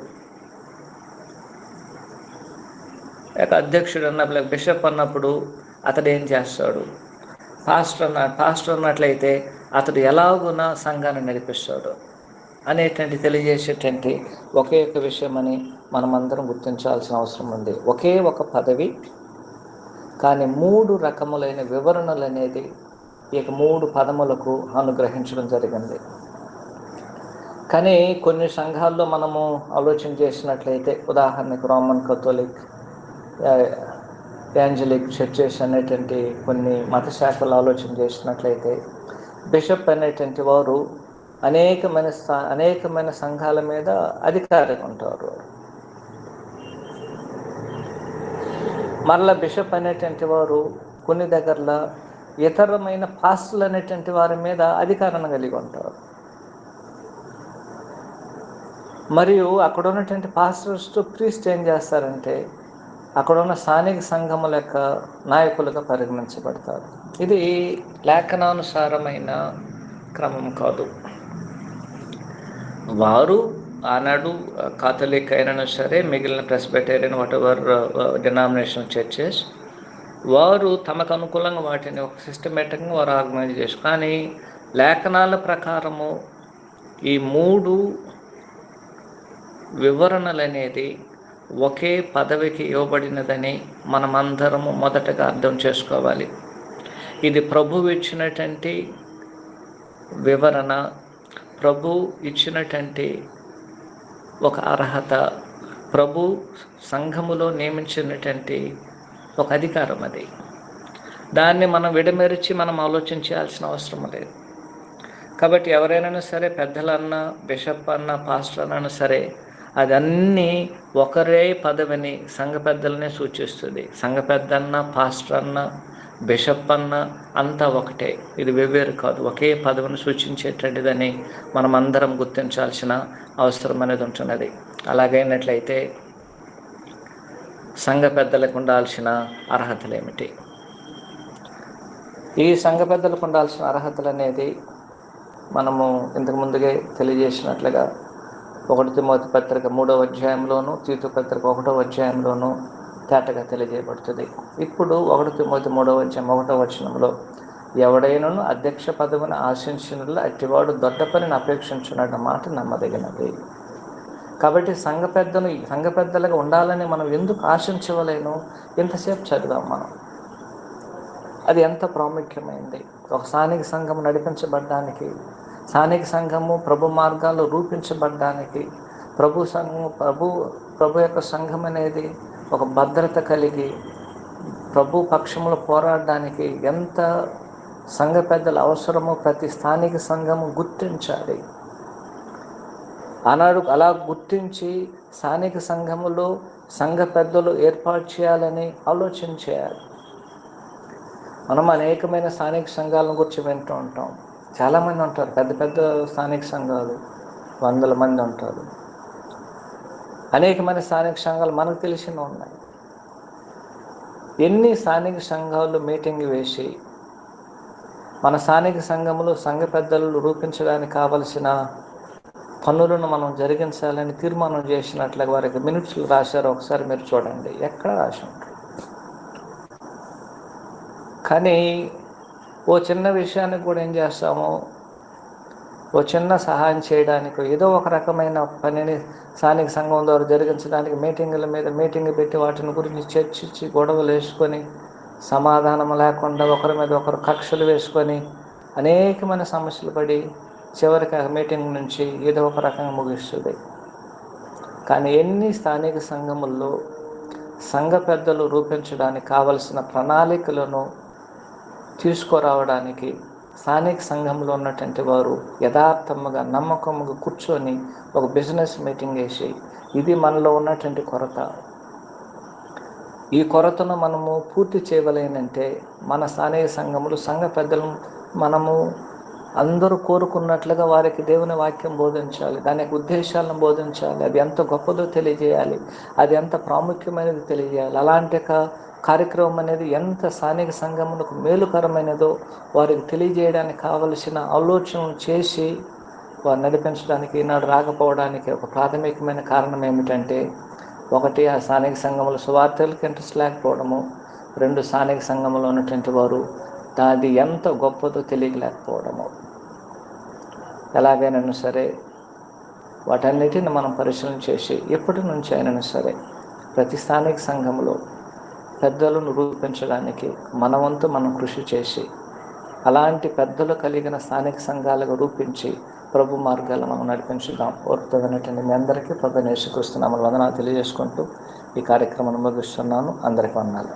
అధ్యక్షుడు అన్నప్పుడు బిషప్ అన్నప్పుడు అతడు ఏం చేస్తాడు, పాస్టర్ అన్నట్లయితే అతడు ఎలాగున సంఘాన్ని నడిపిస్తాడు అనేటువంటి తెలియజేసేటువంటి ఒకే ఒక విషయం అని మనమందరం గుర్తించాల్సిన అవసరం ఉంది. ఒకే ఒక పదవి కానీ 3 రకములైన వివరణలు అనేది ఈ 3 పదములకు అనుగ్రహించడం జరిగింది. కానీ కొన్ని సంఘాల్లో మనము ఆలోచన చేసినట్లయితే, ఉదాహరణకు రోమన్ కథోలిక్, ఏంజలిక్ చర్చెస్ అనేటువంటి కొన్ని మత శాఖలు ఆలోచన చేసినట్లయితే, బిషప్ అనేటువంటి వారు అనేకమైన సంఘాల మీద అధికారిగా ఉంటారు. మరలా బిషప్ అనేటువంటి వారు కొన్ని దగ్గరలో ఇతరమైన పాస్టర్లు అనేటువంటి వారి మీద అధికారాన్ని కలిగి ఉంటారు. మరియు అక్కడ ఉన్నటువంటి పాస్టర్స్ ప్రీస్ట్ ఏం చేస్తారంటే అక్కడ ఉన్న స్థానిక సంఘముల యొక్క నాయకులుగా పరిగణించబడతారు. ఇది లేఖనానుసారమైన క్రమం కాదు. వారు ఆనాడు కాథలిక్ అయినా సరే, మిగిలిన ప్రెస్బిటేరియన్ వాటెవర్ డినామినేషనల్ చర్చెస్, వారు తమకు అనుకూలంగా వాటిని ఒక సిస్టమేటిక్గా వారు ఆర్గనైజ్ చేస్తారు. కానీ లేఖనాల ప్రకారము ఈ 3 వివరణలు అనేది ఒకే పదవికి ఇవ్వబడినదని మనమందరము మొదటగా అర్థం చేసుకోవాలి. ఇది ప్రభువు ఇచ్చినటువంటి వివరణ, ప్రభు ఇచ్చినటువంటి ఒక అర్హత, ప్రభు సంఘములో నియమించినటువంటి ఒక అధికారం. అది దాన్ని మనం విడమరిచి మనం ఆలోచించాల్సిన అవసరం లేదు. కాబట్టి ఎవరైనా సరే, పెద్దలన్నా, బిషప్ అన్నా, పాస్టర్ అన్నా సరే, అది అన్నీ ఒకరే పదవిని సంఘ పెద్దలనే సూచిస్తుంది. సంఘ పెద్ద అన్నా, పాస్టర్ అన్నా, బిషప్ అన్నా అంతా ఒకటే. ఇది వేవేరు కాదు, ఒకే పదవిని సూచించేటటువంటిదని మనం అందరం గుర్తించాల్సిన అవసరం అనేది ఉంటున్నది. అలాగైనట్లయితే సంఘ పెద్దలకు ఉండాల్సిన అర్హతలు ఏమిటి? ఈ సంఘ పెద్దలకు ఉండాల్సిన అర్హతలు అనేది మనము ఇంతకు ముందుగా తెలియజేసినట్లుగా 1 తిమోతి పత్రిక 3వ అధ్యాయంలోను, తీతు పత్రిక 1వ అధ్యాయంలోను తేటగా తెలియజేయబడుతుంది. ఇప్పుడు 1 తిమోతి 3వ అధ్యాయం 1వ వచనంలో, ఎవడైనను అధ్యక్ష పదవిని ఆశించినట్లు అట్టివాడు దొడ్డ పనిని అపేక్షించున్నట్టు మాట నమ్మదగినది. కాబట్టి సంఘ పెద్దలుగా ఉండాలని మనం ఎందుకు ఆశించవలేను? ఇంతసేపు చదివాం మనం. అది ఎంత ప్రాముఖ్యమైంది. ఒక స్థానిక సంఘం నడిపించబడ్డానికి, స్థానిక సంఘము ప్రభు మార్గాల్లో రూపించబడ్డానికి, ప్రభు యొక్క సంఘం అనేది ఒక భద్రత కలిగి ప్రభు పక్షంలో పోరాడడానికి ఎంత సంఘ పెద్దల అవసరమో ప్రతి స్థానిక సంఘము గుర్తించాలి. ఆనాడు అలా గుర్తించి స్థానిక సంఘములో సంఘ పెద్దలు ఏర్పాటు చేయాలని ఆలోచన చేయాలి. మనం అనేకమైన స్థానిక సంఘాలను గురించి వింటూ ఉంటాం. చాలామంది ఉంటారు, పెద్ద పెద్ద స్థానిక సంఘాలు 100 మంది ఉంటారు. అనేకమైన స్థానిక సంఘాలు మనకు తెలిసిన ఉన్నాయి. ఎన్ని స్థానిక సంఘాలు మీటింగ్ వేసి మన స్థానిక సంఘములో సంఘ పెద్దలు రూపించడానికి కావలసిన పనులను మనం జరిగించాలని తీర్మానం చేసినట్లుగా వారికి మినిట్స్లు రాశారు. ఒకసారి మీరు చూడండి, ఎక్కడ రాసి ఉంటారు. కానీ ఓ చిన్న విషయానికి కూడా ఏం చేస్తాము, ఓ చిన్న సహాయం చేయడానికి, ఏదో ఒక రకమైన పనిని స్థానిక సంఘం ద్వారా జరిగించడానికి మీటింగుల మీద మీటింగ్ పెట్టి వాటిని గురించి చర్చించి గొడవలు వేసుకొని, సమాధానం లేకుండా ఒకరి మీద ఒకరు కక్షలు వేసుకొని అనేకమైన సమస్యలు పడి చివరికి ఆ మీటింగ్ నుంచి ఏదో ఒక రకంగా ముగిస్తుంది. కానీ ఎన్ని స్థానిక సంఘముల్లో సంఘ పెద్దలు రూపించడానికి కావలసిన ప్రణాళికలను తీసుకురావడానికి స్థానిక సంఘంలో ఉన్నటువంటి వారు యథార్థముగా నమ్మకముగా కూర్చొని ఒక బిజినెస్ మీటింగ్ వేసి, ఇది మనలో ఉన్నటువంటి కొరత, ఈ కొరతను మనము పూర్తి చేయవలేనంటే మన స్థానిక సంఘములు సంఘ పెద్దలు మనము అందరూ కోరుకున్నట్లుగా వారికి దేవుని వాక్యం బోధించాలి, దాని యొక్క ఉద్దేశాలను బోధించాలి, అది ఎంత గొప్పదో తెలియజేయాలి, అది ఎంత ప్రాముఖ్యమైనది తెలియజేయాలి. అలాంటి కార్యక్రమం అనేది ఎంత స్థానిక సంఘములకు మేలుకరమైనదో వారికి తెలియజేయడానికి కావలసిన ఆలోచనలు చేసి వారు నడిపించడానికి ఈనాడు రాకపోవడానికి ఒక ప్రాథమికమైన కారణం ఏమిటంటే, ఒకటి ఆ స్థానిక సంఘములు సువార్తలకు ఇంట్రెస్ట్ లేకపోవడము, రెండు స్థానిక సంఘంలో ఉన్నటువంటి వారు అది ఎంత గొప్పదో తెలియలేకపోవడము. ఎలాగైనా సరే వాటన్నిటిని మనం పరిశీలన చేసి ఎప్పటి నుంచి అయినా సరే ప్రతి స్థానిక సంఘంలో పెద్దలను రూపించడానికి మన వంతు మనం కృషి చేసి అలాంటి పెద్దలు కలిగిన స్థానిక సంఘాలుగా రూపించి ప్రభు మార్గాలు మనం నడిపించుదాం. ఓర్పుతోనటువంటి మీ అందరికీ ప్రభు యేసుక్రీస్తు నామమున వందనాలు తెలియజేసుకుంటూ ఈ కార్యక్రమాన్ని ముగిస్తున్నాను. అందరికీ వందనాలు.